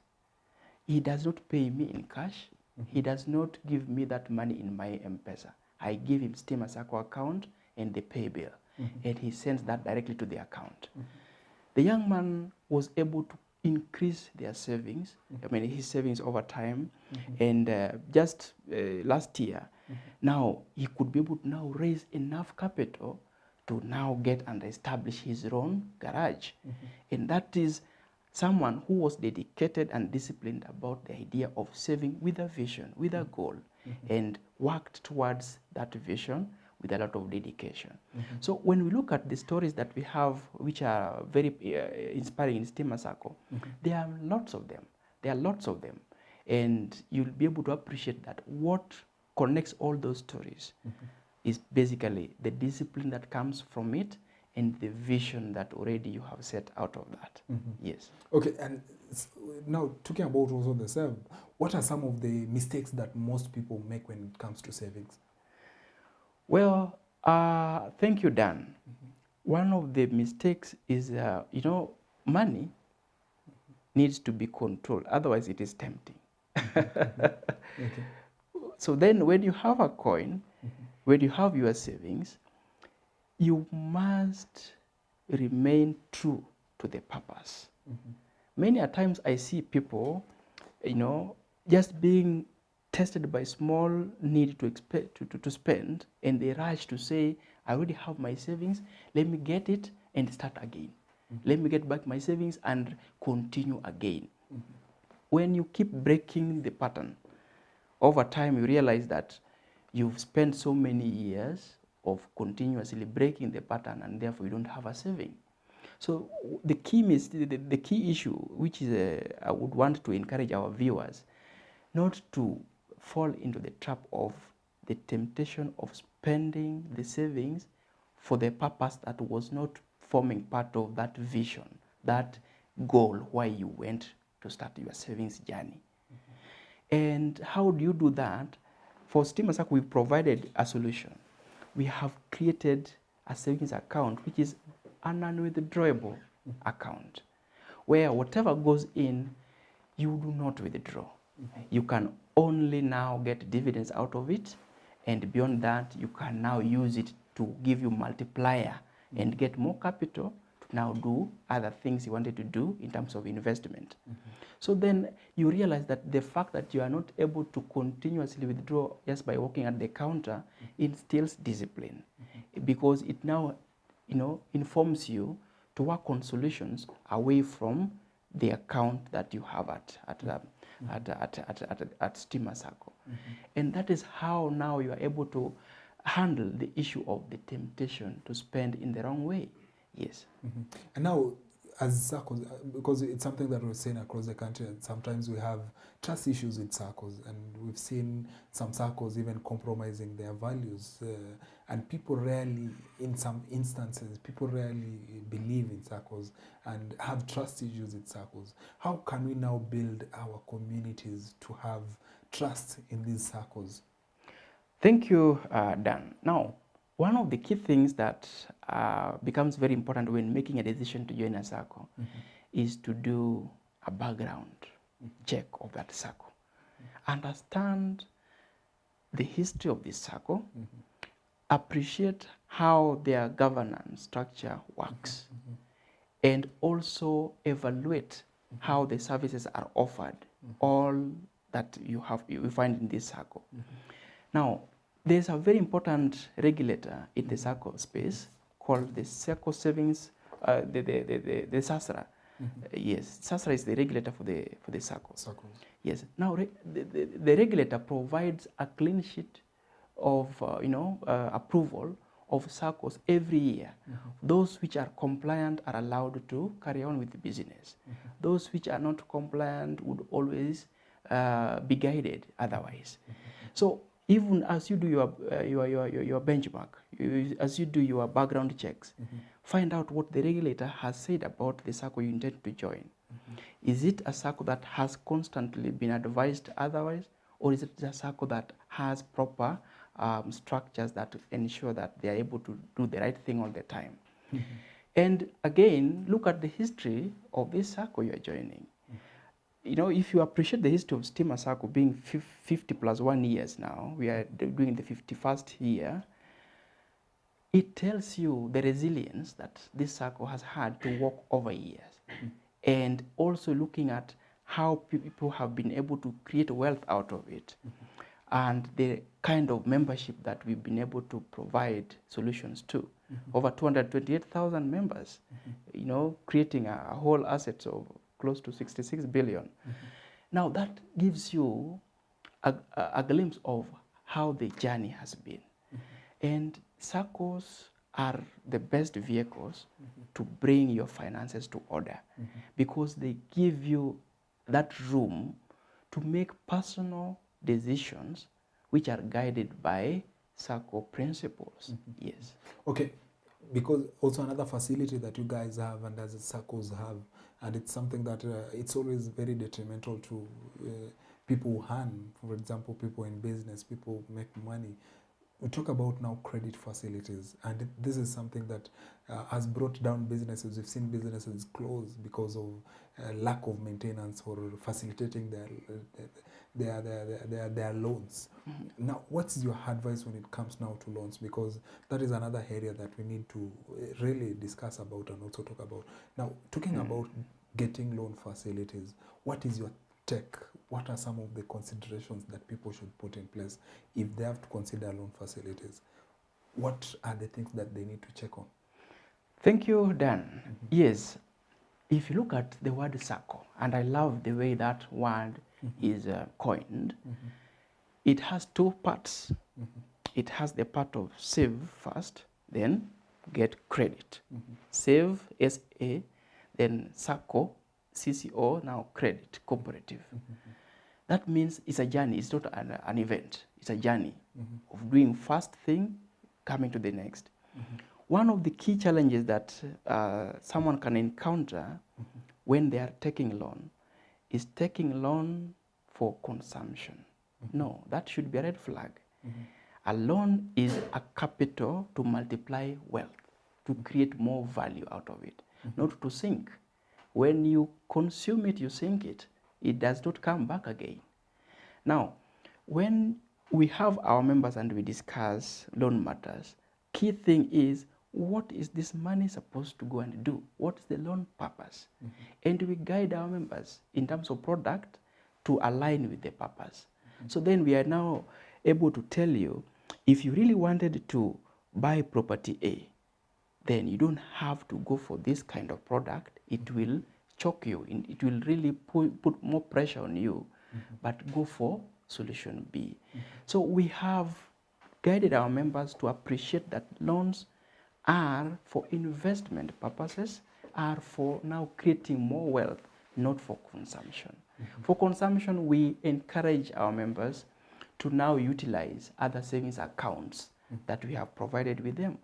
he does not pay me in cash. He does not give me that money in my M-Pesa. I give him STIMA Sacco account and the pay bill, and he sends that directly to the account. The young man was able to increase their savings, his savings over time, and just last year, now he could be able to now raise enough capital to now get and establish his own garage. And that is someone who was dedicated and disciplined about the idea of saving with a vision, with a goal, and worked towards that vision with a lot of dedication. So when we look at the stories that we have, which are very inspiring in STIMA Sacco, there are lots of them. There are lots of them. And you'll be able to appreciate that what connects all those stories is basically the discipline that comes from it and the vision that already you have set out of that. Yes. Okay, and now talking about also the save, what are some of the mistakes that most people make when it comes to savings? Well, thank you, Dan. One of the mistakes is, money needs to be controlled. Otherwise, it is tempting. So then when you have a coin, when you have your savings, you must remain true to the purpose. Many a times I see people, just being tested by small need to spend, and they rush to say, I already have my savings, let me get it and start again. Let me get back my savings and continue again. When you keep breaking the pattern, over time you realize that you've spent so many years of continuously breaking the pattern, and therefore you don't have a saving. So the key issue, which is I would want to encourage our viewers not to fall into the trap of the temptation of spending the savings for the purpose that was not forming part of that vision, that goal why you went to start your savings journey. And how do you do that? For STIMA Sacco, we provided a solution. We have created a savings account, which is an unwithdrawable account, where whatever goes in, you do not withdraw. You can only now get dividends out of it, and beyond that, you can now use it to give you multiplier and get more capital to now do other things you wanted to do in terms of investment. So then you realize that the fact that you are not able to continuously withdraw just by working at the counter instills discipline, because it now informs you to work on solutions away from the account that you have at STIMA Sacco. And that is how now you are able to handle the issue of the temptation to spend in the wrong way. Yes. And now, as Saccos, because it's something that we're seeing across the country, and sometimes we have trust issues with Saccos, and we've seen some Saccos even compromising their values, and people rarely, in some instances, people rarely believe in Saccos and have trust issues with Saccos. How can we now build our communities to have trust in these Saccos? Thank you, Dan. Now, one of the key things that becomes very important when making a decision to join a Sacco is to do a background check of that Sacco. Understand the history of this Sacco, appreciate how their governance structure works, and also evaluate how the services are offered, all that you find in this Sacco. Now, there's a very important regulator in the Sacco space called the Sacco Savings the SASRA. Yes, SASRA is the regulator for the Saccos. Saccos. Yes. Now the regulator provides a clean sheet of approval of Saccos every year. Those which are compliant are allowed to carry on with the business. Those which are not compliant would always be guided otherwise. So even as you do your benchmark, as you do your background checks, find out what the regulator has said about the Sacco you intend to join. Is it a Sacco that has constantly been advised otherwise, or is it a Sacco that has proper structures that ensure that they are able to do the right thing all the time? And again, look at the history of this Sacco you are joining. You know, if you appreciate the history of STIMA Sacco being 50 plus 1 years now, we are doing the 51st year, it tells you the resilience that this Sacco has had to walk over years. And also looking at how people have been able to create wealth out of it, and the kind of membership that we've been able to provide solutions to. Over 228,000 members, you know, creating a whole assets of close to 66 billion. Now that gives you a glimpse of how the journey has been. And Saccos are the best vehicles to bring your finances to order, because they give you that room to make personal decisions which are guided by Sacco principles. Yes. Okay, because also another facility that you guys have and as Saccos have, and it's something that it's always very detrimental to people who earn, for example, people in business, people who make money. We talk about now credit facilities, and this is something that has brought down businesses. We've seen businesses close because of lack of maintenance or facilitating their loans. Now, what's your advice when it comes now to loans? Because that is another area that we need to really discuss about and also talk about. Now, talking about getting loan facilities, what is your take? What are some of the considerations that people should put in place if they have to consider loan facilities? What are the things that they need to check on? Thank you, Dan. Yes, if you look at the word Sacco, and I love the way that word is coined, it has two parts. It has the part of save first, then get credit. Save, S-A, then Sacco, CCO, now credit, cooperative. That means it's a journey. It's not an event. It's a journey of doing first thing, coming to the next. One of the key challenges that someone can encounter when they are taking loan is taking loan for consumption. No, that should be a red flag. A loan is a capital to multiply wealth, to create more value out of it, not to sink. When you consume it, you sink it. It does not come back again. Now, when we have our members and we discuss loan matters, key thing is, what is this money supposed to go and do? What is the loan purpose? And we guide our members in terms of product to align with the purpose. So then we are now able to tell you, if you really wanted to buy property A, then you don't have to go for this kind of product. It will choke you. It will really put more pressure on you, but go for solution B. So we have guided our members to appreciate that loans are for investment purposes, are for now creating more wealth, not for consumption. For consumption, we encourage our members to now utilize other savings accounts that we have provided with them.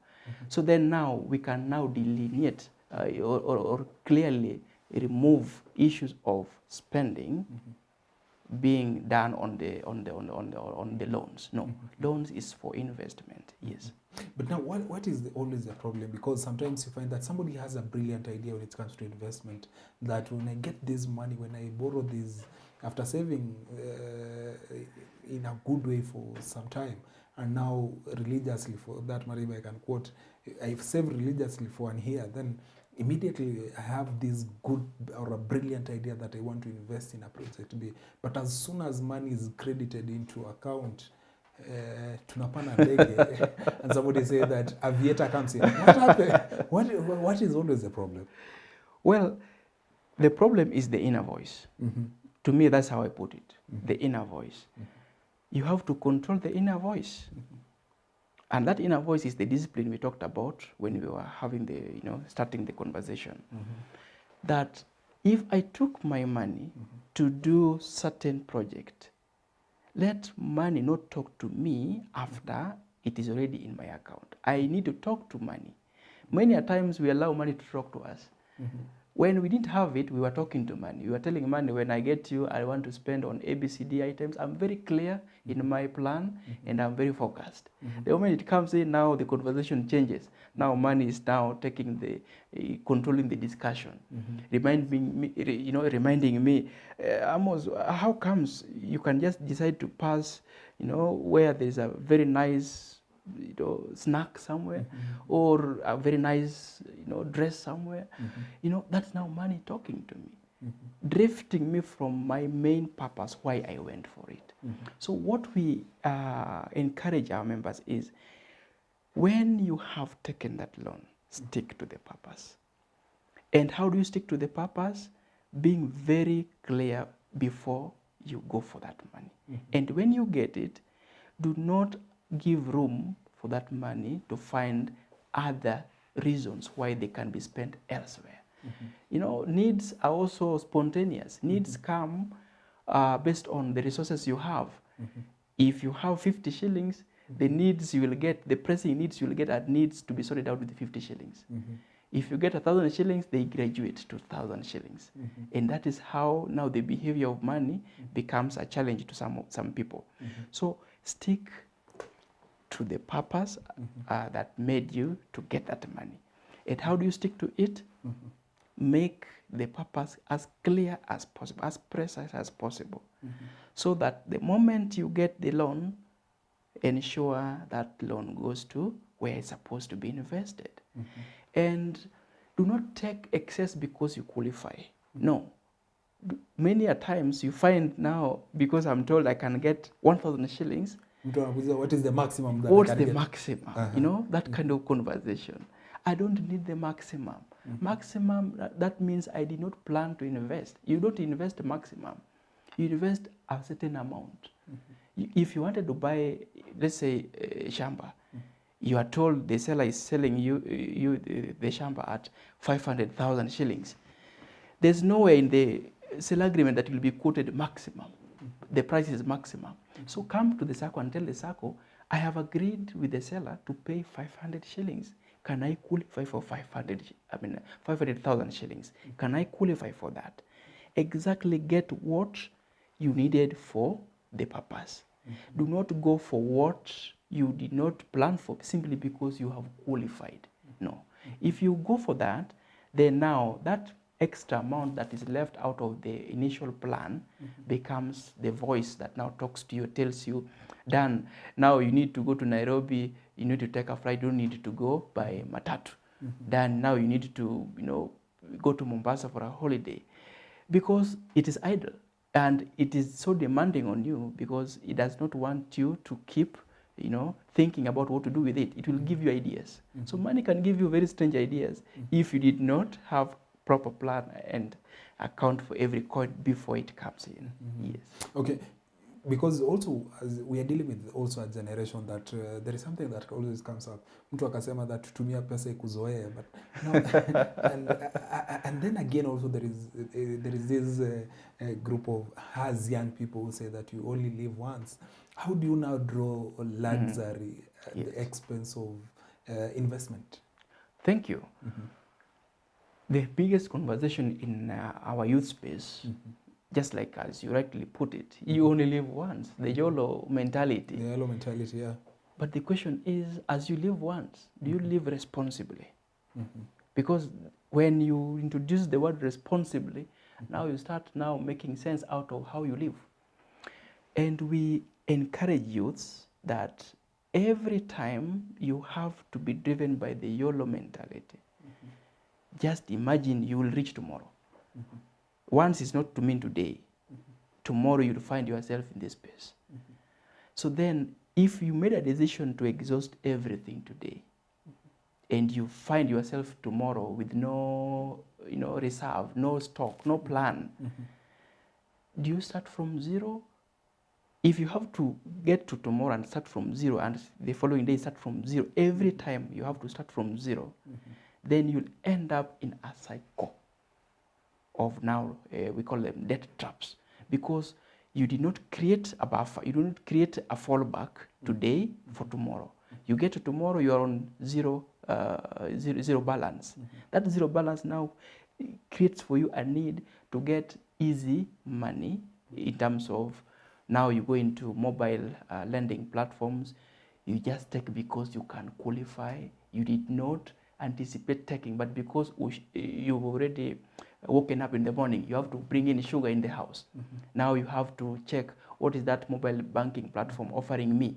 So then now we can now delineate or clearly remove issues of spending being done on the loans. No, loans is for investment. Yes. But now, what is always the problem? Because sometimes you find that somebody has a brilliant idea when it comes to investment, that when I get this money, when I borrow this, after saving in a good way for some time, and now religiously, for that matter, if I can quote, I've saved religiously for 1 year, then immediately I have this good or a brilliant idea that I want to invest in a project B. But as soon as money is credited into account, tunapanda ndege and somebody say that aviator comes in. What happened? What is always the problem? Well, the problem is the inner voice. To me, that's how I put it. The inner voice. You have to control the inner voice. And that inner voice is the discipline we talked about when we were having the, starting the conversation. That if I took my money to do certain project, let money not talk to me after it is already in my account. I need to talk to money. Many a times we allow money to talk to us. When we didn't have it, we were talking to money. We were telling money, when I get you, I want to spend on ABCD items. I'm very clear in my plan and I'm very focused. The moment it comes in, now the conversation changes. Now money is now taking controlling the discussion, reminding me, Amos, how comes you can just decide to pass, where there's a very nice snack somewhere or a very nice dress somewhere, that's now money talking to me, drifting me from my main purpose why I went for it. So what we encourage our members is, when you have taken that loan, stick to the purpose. And how do you stick to the purpose? Being very clear before you go for that money. And when you get it, do not give room for that money to find other reasons why they can be spent elsewhere. Needs are also spontaneous. Needs come based on the resources you have. If you have 50 shillings, the needs you will get, the pressing needs you will get, are needs to be sorted out with the 50 shillings. If you get 1,000 shillings, they graduate to 1,000 shillings. And that is how now the behavior of money becomes a challenge to some people. So stick to the purpose that made you to get that money. And how do you stick to it? Make the purpose as clear as possible, as precise as possible, so that the moment you get the loan, ensure that loan goes to where it's supposed to be invested. And do not take excess because you qualify. No. Many a times you find now, because I'm told I can get 1,000 shillings, what is the maximum that what's I can the get? maximum? That kind of conversation. I don't need the maximum. Maximum, that means I did not plan to invest. You don't invest maximum. You invest a certain amount. If you wanted to buy, let's say, shamba, you are told the seller is selling you the shamba at 500,000 shillings. There's nowhere in the sale agreement that will be quoted maximum. The price is maximum. So come to the Sacco and tell the Sacco, I have agreed with the seller to pay 500 shillings. Can I qualify for 500,000 shillings? Can I qualify for that? Exactly get what you needed for the purpose. Do not go for what you did not plan for simply because you have qualified. No. If you go for that, then now that extra amount that is left out of the initial plan becomes the voice that now talks to you, tells you, Dan, now you need to go to Nairobi, you need to take a flight, you don't need to go by matatu. Dan, now you need to, go to Mombasa for a holiday. Because it is idle and it is so demanding on you because it does not want you to keep, thinking about what to do with it. It will give you ideas. So money can give you very strange ideas if you did not have proper plan and account for every coin before it comes in. Yes. Okay. Because also, as we are dealing with also a generation that there is something that always comes up. Mtu akasema that tutumia pesa ikuzoea, but no, and then again also there is this group of young people who say that you only live once. How do you now draw luxury at the expense of investment? Thank you. The biggest conversation in our youth space, just like as you rightly put it, you only live once, the YOLO mentality. The YOLO mentality, yeah. But the question is, as you live once, do you live responsibly? Because when you introduce the word responsibly, now you start now making sense out of how you live. And we encourage youths that every time you have to be driven by the YOLO mentality, just imagine you will reach tomorrow. Once is not to mean today. Tomorrow you'll find yourself in this space. So then, if you made a decision to exhaust everything today, and you find yourself tomorrow with no, reserve, no stock, no plan, do you start from zero? If you have to get to tomorrow and start from zero, and the following day start from zero, every time you have to start from zero, then you'll end up in a cycle of now, we call them debt traps, because you did not create a buffer, you did not create a fallback today for tomorrow. You get to tomorrow, you are on zero balance. That zero balance now creates for you a need to get easy money in terms of now you go into mobile lending platforms, you just take because you can qualify. You did not anticipate taking, but because you've already woken up in the morning, you have to bring in sugar in the house. Now you have to check what is that mobile banking platform offering me,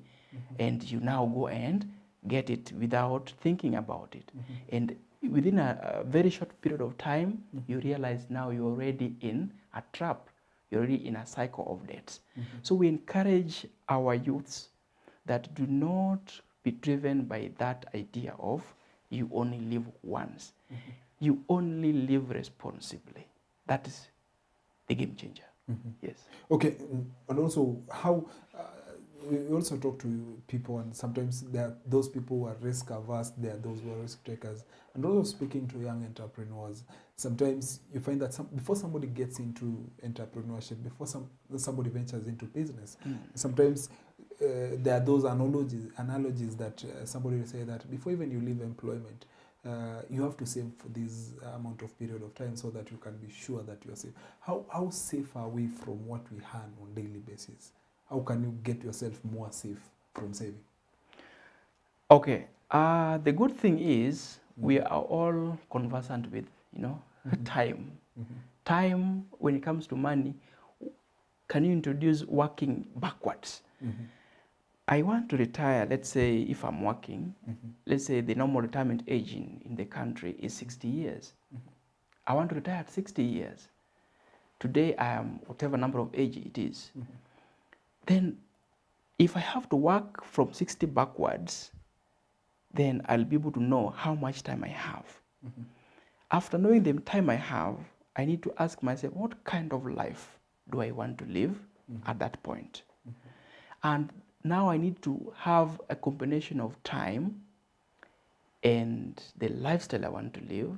and you now go and get it without thinking about it. And within a very short period of time, you realize now you're already in a trap. You're already in a cycle of debts. So we encourage our youths that do not be driven by that idea of you only live once. You only live responsibly. That is the game changer. Yes. Okay, and also how we also talk to people, and sometimes there are those people who are risk averse, there are those who are risk takers, and also speaking to young entrepreneurs. Sometimes you find that before somebody gets into entrepreneurship, before somebody ventures into business, sometimes there are those analogies that somebody will say that before even you leave employment, you have to save for this amount of period of time so that you can be sure that you are safe. How safe are we from what we earn on a daily basis? How can you get yourself more safe from saving? Okay. The good thing is we are all conversant with, time. Time, when it comes to money, can you introduce working backwards? I want to retire, let's say if I'm working, let's say the normal retirement age in the country is 60 years. I want to retire at 60 years. Today I am whatever number of age it is. Then if I have to work from 60 backwards, then I'll be able to know how much time I have. After knowing the time I have, I need to ask myself, what kind of life do I want to live at that point? And now I need to have a combination of time and the lifestyle I want to live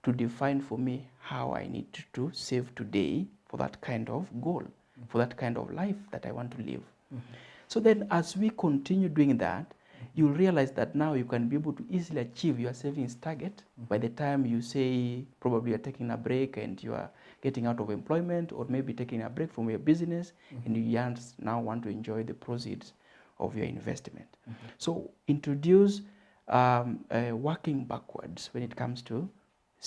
to define for me how I need to save today for that kind of goal, for that kind of life that I want to live. So then as we continue doing that, you'll realize that now you can be able to easily achieve your savings target by the time you say probably you're taking a break and you are getting out of employment, or maybe taking a break from your business and you just now want to enjoy the proceeds of your investment. So introduce working backwards when it comes to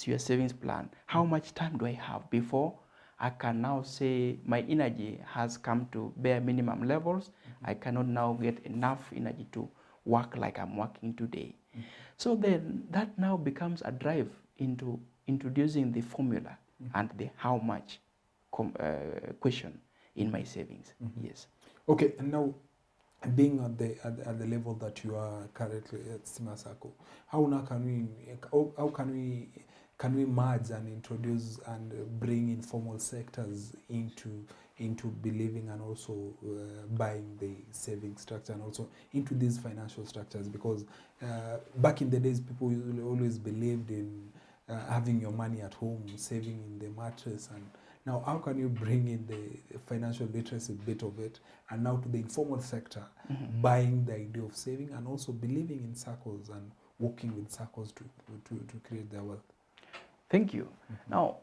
your savings plan. How much time do I have before I can now say my energy has come to bare minimum levels? I cannot now get enough energy to work like I'm working today. So then that now becomes a drive into introducing the formula and the how much question in my savings. Yes. Okay, and now being at the level that you are currently at STIMA Sacco, how now can we merge and introduce and bring informal sectors into believing and also buying the saving structure and also into these financial structures? Because back in the days, people always believed in having your money at home, saving in the mattress, and now how can you bring in the financial literacy bit of it and now to the informal sector, buying the idea of saving and also believing in Saccos and working with Saccos to create their wealth? Thank you. Now,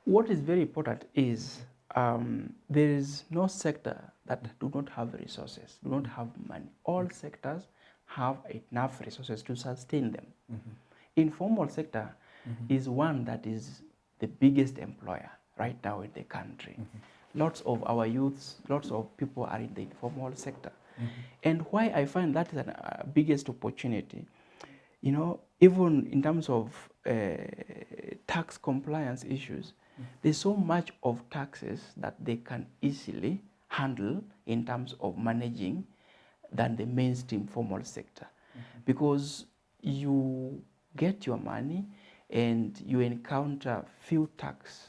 what is very important is there is no sector that do not have resources, do not have money. All sectors have enough resources to sustain them. Informal sector is one that is the biggest employer right now in the country. Lots of our youths, lots of people are in the informal sector. And why I find that is the biggest opportunity, even in terms of tax compliance issues, there's so much of taxes that they can easily handle in terms of managing than the mainstream formal sector, because you get your money and you encounter few tax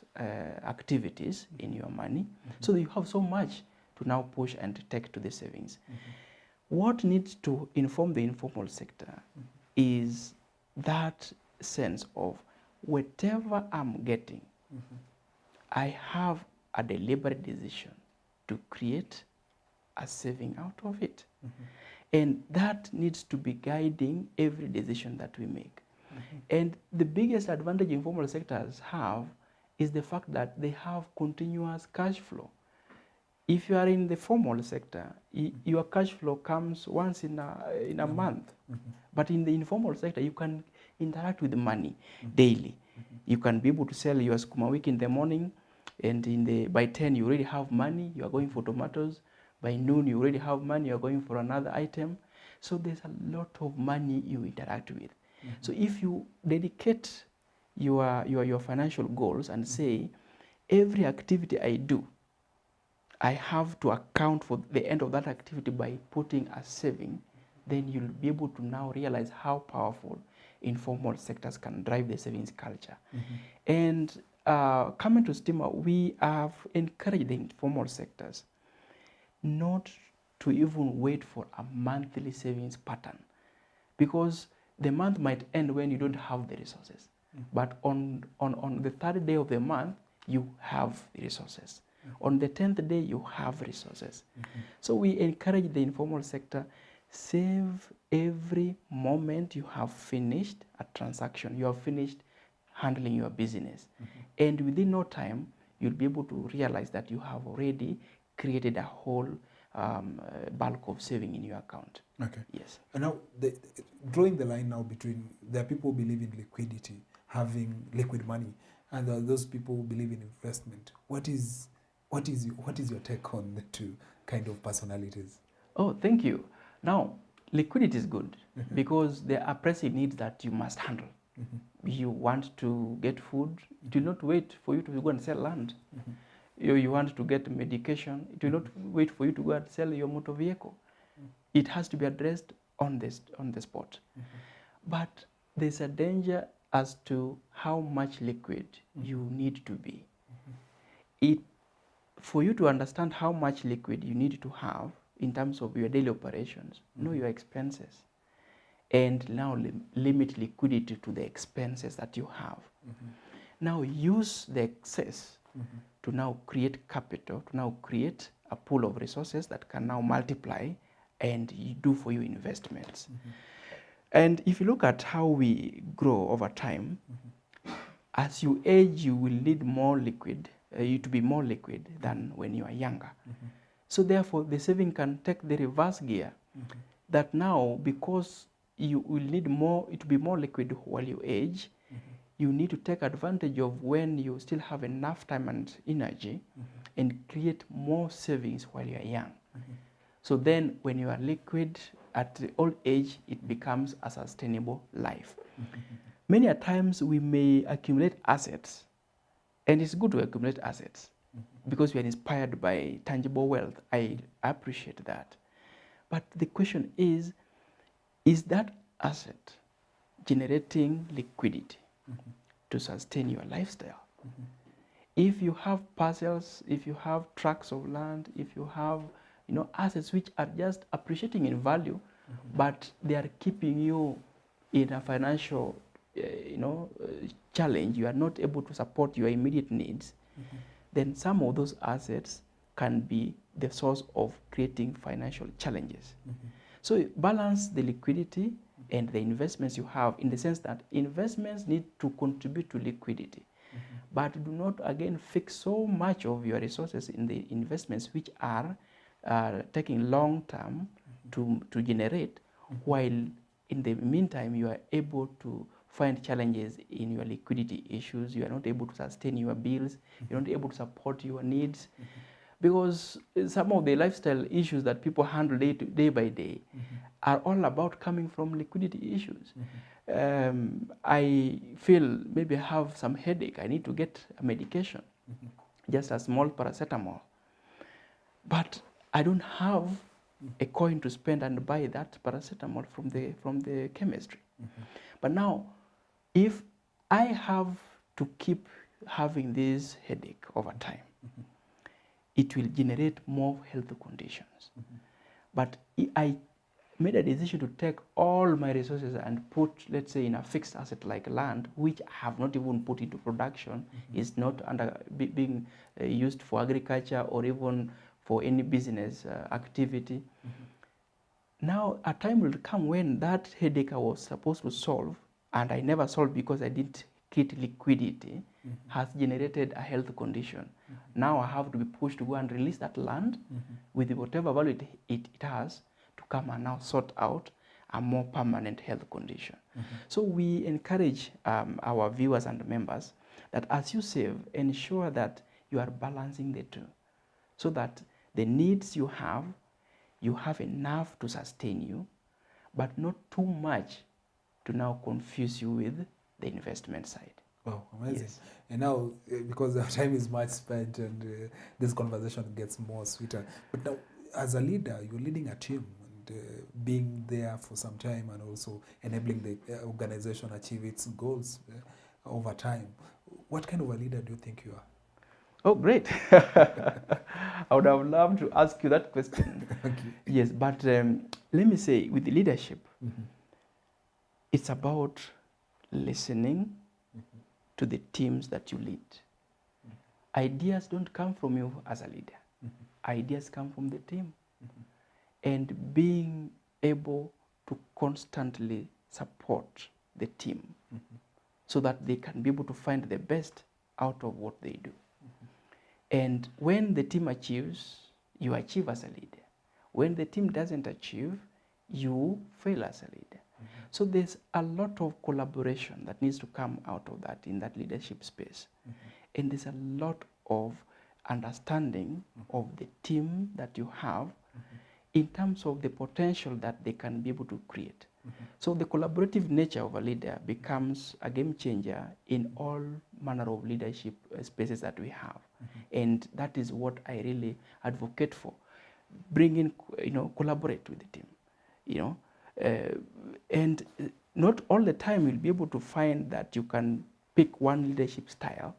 activities in your money, so you have so much to now push and take to the savings. What needs to inform the informal sector is that sense of whatever I'm getting, I have a deliberate decision to create a saving out of it. And that needs to be guiding every decision that we make. And the biggest advantage informal sectors have is the fact that they have continuous cash flow. If you are in the formal sector, your cash flow comes once in a month. But in the informal sector, you can interact with the money daily. You can be able to sell your sukuma wiki in the morning, and by 10 you already have money, you are going for tomatoes. By noon you already have money, you are going for another item. So there's a lot of money you interact with. So if you dedicate your financial goals and say, every activity I do, I have to account for the end of that activity by putting a saving, then you'll be able to now realize how powerful informal sectors can drive the savings culture. And coming to STIMA, we have encouraged the informal sectors not to even wait for a monthly savings pattern, because the month might end when you don't have the resources. But on the third day of the month, you have the resources. On the 10th day, you have resources. So we encourage the informal sector, save every moment you have finished a transaction, you have finished handling your business. And within no time, you'll be able to realize that you have already created a whole bulk of saving in your account. Okay. Yes. And now, drawing the line now between, there are people who believe in liquidity, having liquid money, and there are those people who believe in investment. What is your take on the two kind of personalities? Oh, thank you. Now, liquidity is good because there are pressing needs that you must handle. You want to get food, it will not wait for you to go and sell land. You want to get medication, it will not wait for you to go and sell your motor vehicle. It has to be addressed on the spot. But there's a danger as to how much liquid you need to be. For you to understand how much liquid you need to have in terms of your daily operations, know your expenses, and now limit liquidity to the expenses that you have. Now use the excess to now create capital, to now create a pool of resources that can now multiply and do for you investments. And if you look at how we grow over time, as you age, you will need more liquid, you to be more liquid than when you are younger. So therefore, the saving can take the reverse gear, that now, because you will need more, it to be more liquid while you age, you need to take advantage of when you still have enough time and energy and create more savings while you are young. So then when you are liquid at the old age, it becomes a sustainable life. Many a times we may accumulate assets, and it's good to accumulate assets because we are inspired by tangible wealth. I appreciate that. But the question is that asset generating liquidity to sustain your lifestyle? If you have parcels, if you have tracts of land, if you have assets which are just appreciating in value, but they are keeping you in a financial challenge, you are not able to support your immediate needs, then some of those assets can be the source of creating financial challenges. So balance the liquidity and the investments you have, in the sense that investments need to contribute to liquidity. But do not, again, fix so much of your resources in the investments which are taking long term to generate, while in the meantime you are able to find challenges in your liquidity issues. You are not able to sustain your bills. You're not able to support your needs. Because some of the lifestyle issues that people handle day by day are all about coming from liquidity issues. I feel maybe I have some headache. I need to get a medication, just a small paracetamol. But I don't have a coin to spend and buy that paracetamol from the chemistry. But now, if I have to keep having this headache over time, it will generate more health conditions. But I made a decision to take all my resources and put, let's say, in a fixed asset like land, which I have not even put into production, is not being used for agriculture or even for any business activity. Now, a time will come when that headache I was supposed to solve, and I never solved because I didn't create liquidity, has generated a health condition. Now I have to be pushed to go and release that land with whatever value it has to come and now sort out a more permanent health condition. So we encourage our viewers and members that as you save, ensure that you are balancing the two, so that the needs you have enough to sustain you, but not too much to now confuse you with the investment side. Wow, amazing. Yes. And now, because our time is much spent and this conversation gets more sweeter. But now, as a leader, you're leading a team and being there for some time and also enabling the organization achieve its goals over time. What kind of a leader do you think you are? Oh, great. I would have loved to ask you that question. Okay. Yes, but let me say, with leadership, it's about listening to the teams that you lead. Ideas don't come from you as a leader. Ideas come from the team. And being able to constantly support the team so that they can be able to find the best out of what they do. And when the team achieves, you achieve as a leader. When the team doesn't achieve, you fail as a leader. So there's a lot of collaboration that needs to come out of that in that leadership space. And there's a lot of understanding of the team that you have in terms of the potential that they can be able to create. So the collaborative nature of a leader becomes a game changer in all manner of leadership spaces that we have. And that is what I really advocate for. Bring in, collaborate with the team, and not all the time you'll be able to find that you can pick one leadership style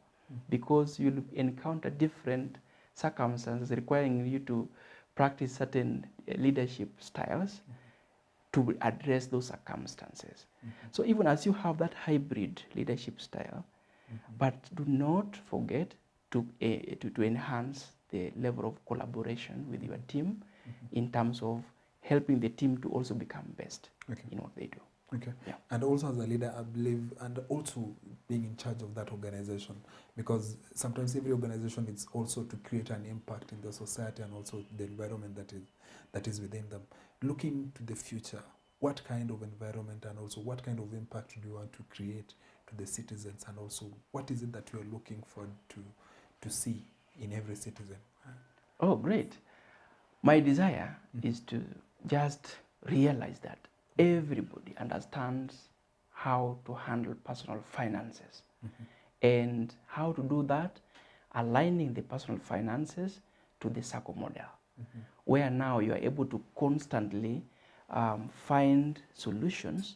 because you'll encounter different circumstances requiring you to practice certain leadership styles to address those circumstances. So even as you have that hybrid leadership style, but do not forget to enhance the level of collaboration with your team in terms of helping the team to also become best in what they do. Okay. Yeah. And also as a leader, I believe, and also being in charge of that organization, because sometimes every organization is also to create an impact in the society and also the environment that is within them. Looking to the future, what kind of environment and also what kind of impact do you want to create to the citizens, and also what is it that you are looking for to see in every citizen? Oh, great. My desire is to just realize that everybody understands how to handle personal finances and how to do that, aligning the personal finances to the Sacco model, where now you are able to constantly find solutions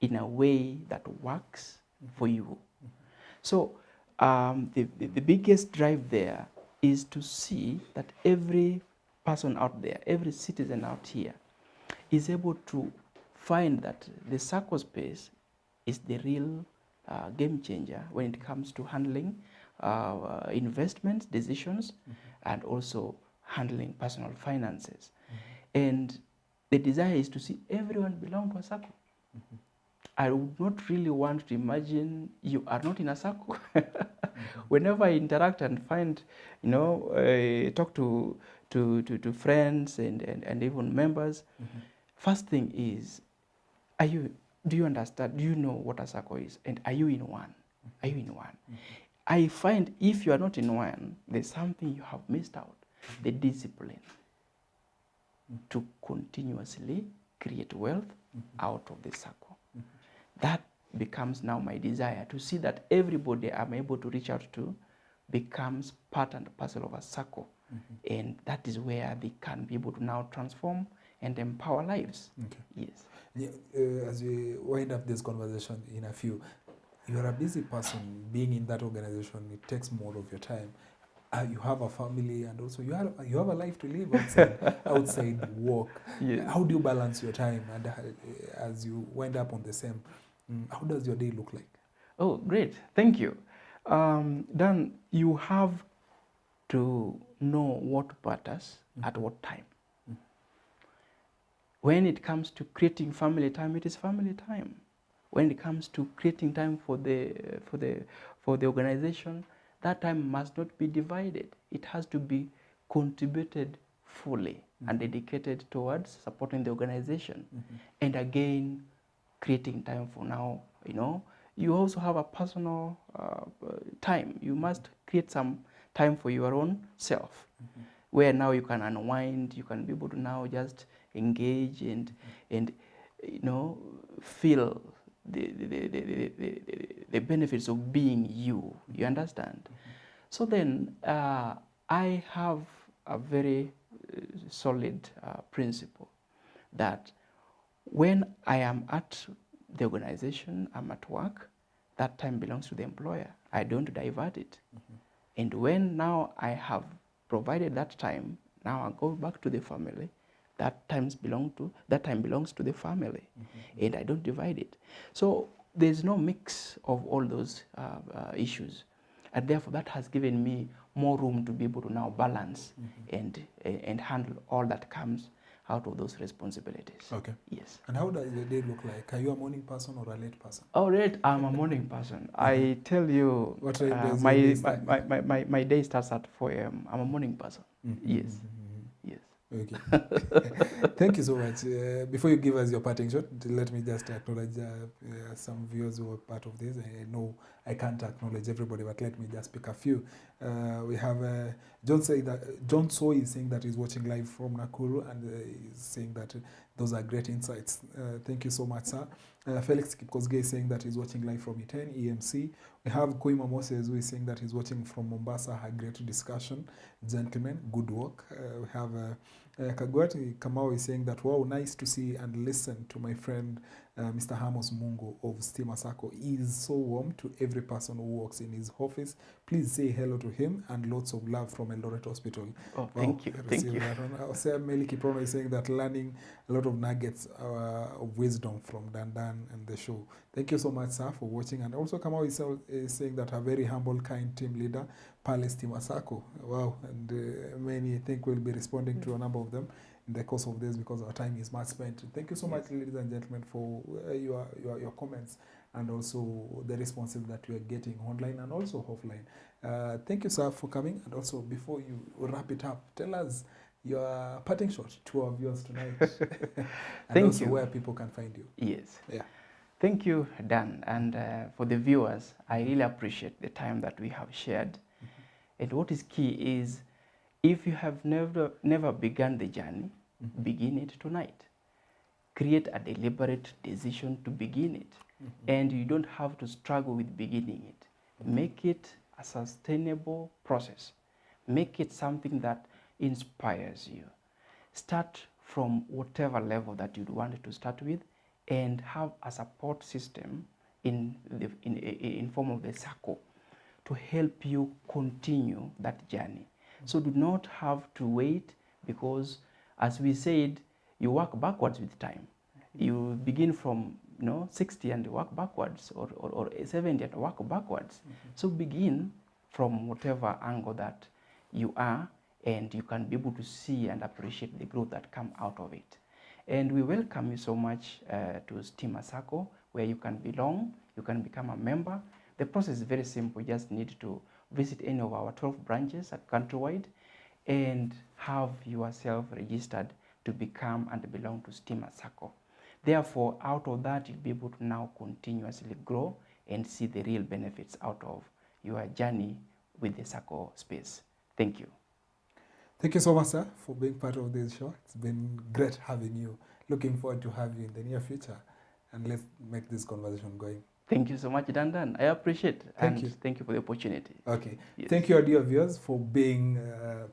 in a way that works for you. So the biggest drive there is to see that every person out there, every citizen out here is able to find that the Sacco space is the real game changer when it comes to handling investment decisions and also handling personal finances. And the desire is to see everyone belong to a Sacco. I would not really want to imagine you are not in a Sacco. Whenever I interact and find, talk to friends and even members, first thing is, do you understand? Do you know what a Sacco is? And are you in one? Are you in one? I find if you are not in one, there's something you have missed out. The discipline to continuously create wealth out of the Sacco. That becomes now my desire, to see that everybody I'm able to reach out to becomes part and parcel of a Sacco. And that is where they can be able to now transform and empower lives. Okay. Yes. Yeah, as we wind up this conversation in a few, you're a busy person. Being in that organization, it takes more of your time. You have a family, and also you have a life to live outside work. Yes. How do you balance your time? And as you wind up on the same, how does your day look like? Oh, great. Thank you. Dan, you have to know what matters at what time. When it comes to creating family time, it is family time. When it comes to creating time for the organization, that time must not be divided. It has to be contributed fully and dedicated towards supporting the organization. And again, creating time for now, you also have a personal time. You must create some time for your own self, where now you can unwind, you can be able to now just engage and feel the benefits of being you. You understand? So then I have a very solid principle that when I am at the organization, I'm at work, that time belongs to the employer. I don't divert it. And when now I have provided that time, now I go back to the family, that time belongs to the family, and I don't divide it. So there's no mix of all those issues, and therefore that has given me more room to be able to now balance and handle all that comes out of those responsibilities. Okay. Yes. And how does your day look like? Are you a morning person or a late person? Oh, right. I'm a morning person. I tell you, What time does your day start? my day starts at 4 a.m. I'm a morning person. Yes. Yes. Okay. Thank you so much. Before you give us your parting shot, let me just acknowledge some viewers who are part of this. I know I can't acknowledge everybody, but let me just pick a few. We have John Soy is saying that he's watching live from Nakuru, and he's saying that those are great insights. Thank you so much, sir. Felix Kipkosgei is saying that he's watching live from Iten, EMC. We have Koima Moses who is saying that he's watching from Mombasa. A great discussion. Gentlemen, good work. We have Kagwati Kamau is saying that, wow, nice to see and listen to my friend Mr. Amos Mungo of STIMA Sacco. He is so warm to every person who works in his office. Please say hello to him and lots of love from ELDORET Hospital. Oh, thank you. Thank you. Meli Kiprono is saying that learning a lot of nuggets of wisdom from Dandan and the show. Thank you so much, sir, for watching. And also Kamau is saying that a very humble, kind team leader, STIMA Sacco. Wow. And many, I think, will be responding to a number of them in the course of this because our time is much spent. Thank you so much, ladies and gentlemen, for your comments and also the responses that we are getting online and also offline. Thank you, sir, for coming. And also, before you wrap it up, tell us your parting shot to our viewers tonight. And Thank also you. Where people can find you. Yes. Yeah. Thank you, Dan. And for the viewers, I really appreciate the time that we have shared. And what is key is, if you have never begun the journey, begin it tonight. Create a deliberate decision to begin it. And you don't have to struggle with beginning it. Make it a sustainable process. Make it something that inspires you. Start from whatever level that you'd want to start with, and have a support system in form of the Sacco to help you continue that journey. So do not have to wait, because as we said, you work backwards with time. You begin from 60 and work backwards, or 70 and work backwards. So begin from whatever angle that you are, and you can be able to see and appreciate the growth that come out of it. And we welcome you so much to STIMA Sacco, where you can belong, you can become a member. The process is very simple. You just need to visit any of our 12 branches countrywide and have yourself registered to become and belong to STIMA Sacco. Therefore, out of that, you'll be able to now continuously grow and see the real benefits out of your journey with the Sacco space. Thank you. Thank you so much, sir, for being part of this show. It's been great having you. Looking forward to have you in the near future. And let's make this conversation going. Thank you so much, Dan. I appreciate it. Thank you. Thank you for the opportunity. Okay. Yes. Thank you, our dear viewers, for being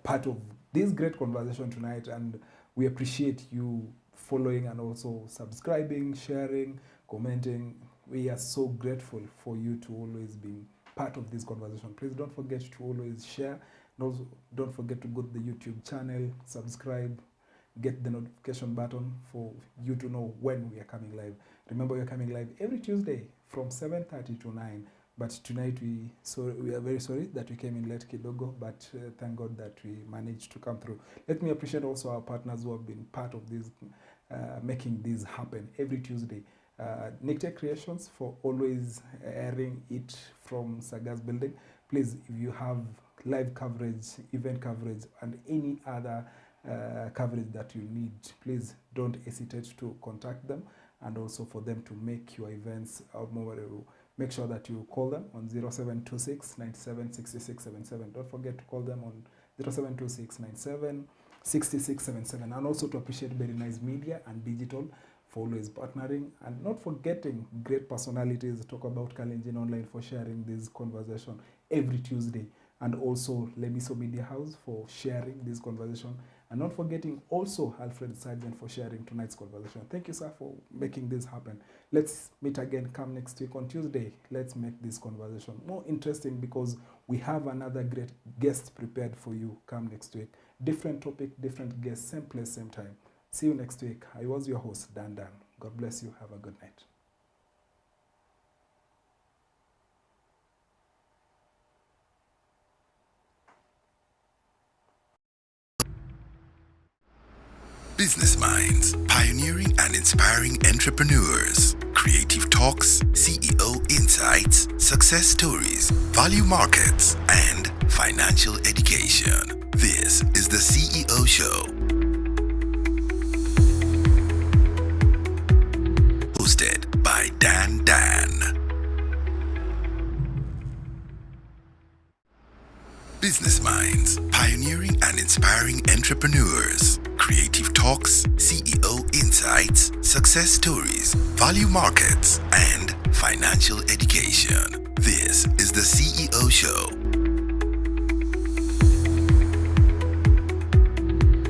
part of this great conversation tonight, and we appreciate you following and also subscribing, sharing, commenting. We are so grateful for you to always be part of this conversation. Please don't forget to always share. And also, don't forget to go to the YouTube channel, subscribe, get the notification button for you to know when we are coming live. Remember, we are coming live every Tuesday from 7:30 to 9. But tonight we are very sorry that we came in late kidogo, but thank God that we managed to come through. Let me appreciate also our partners who have been part of this, making this happen every Tuesday. Nictek Creations for always airing it from Saga's building. Please, if you have live coverage, event coverage, and any other coverage that you need, please don't hesitate to contact them, and also for them to make your events memorable. Make sure that you call them on 0726 97 66 77. Don't forget to call them on 0726 97 66 77. And also to appreciate Very Nice Media and Digital for always partnering, and not forgetting great personalities talk about Kalenjin Online for sharing this conversation every Tuesday, and also Lemiso Media House for sharing this conversation, and not forgetting also Alfred Sargent for sharing tonight's conversation. Thank you, sir, for making this happen. Let's meet again come next week on Tuesday. Let's make this conversation more interesting, because we have another great guest prepared for you come next week. Different topic, different guest, same place, same time. See you next week. I was your host, Dan. God bless you. Have a good night. Business Minds, pioneering and inspiring entrepreneurs. Creative talks, CEO insights, success stories, value markets, and financial education. This is the CEO Show. Hosted by Dan. Business Minds, pioneering and inspiring entrepreneurs. Creative talks, CEO insights, success stories, value markets, and financial education. This is the CEO Show.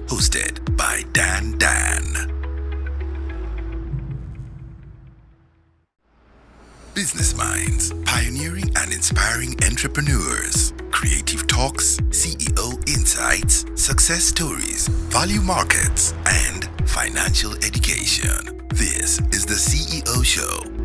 Hosted by Dan. Business Minds, pioneering and inspiring entrepreneurs. Creative talks, CEO insights, success stories, value markets, and financial education. This is the CEO Show.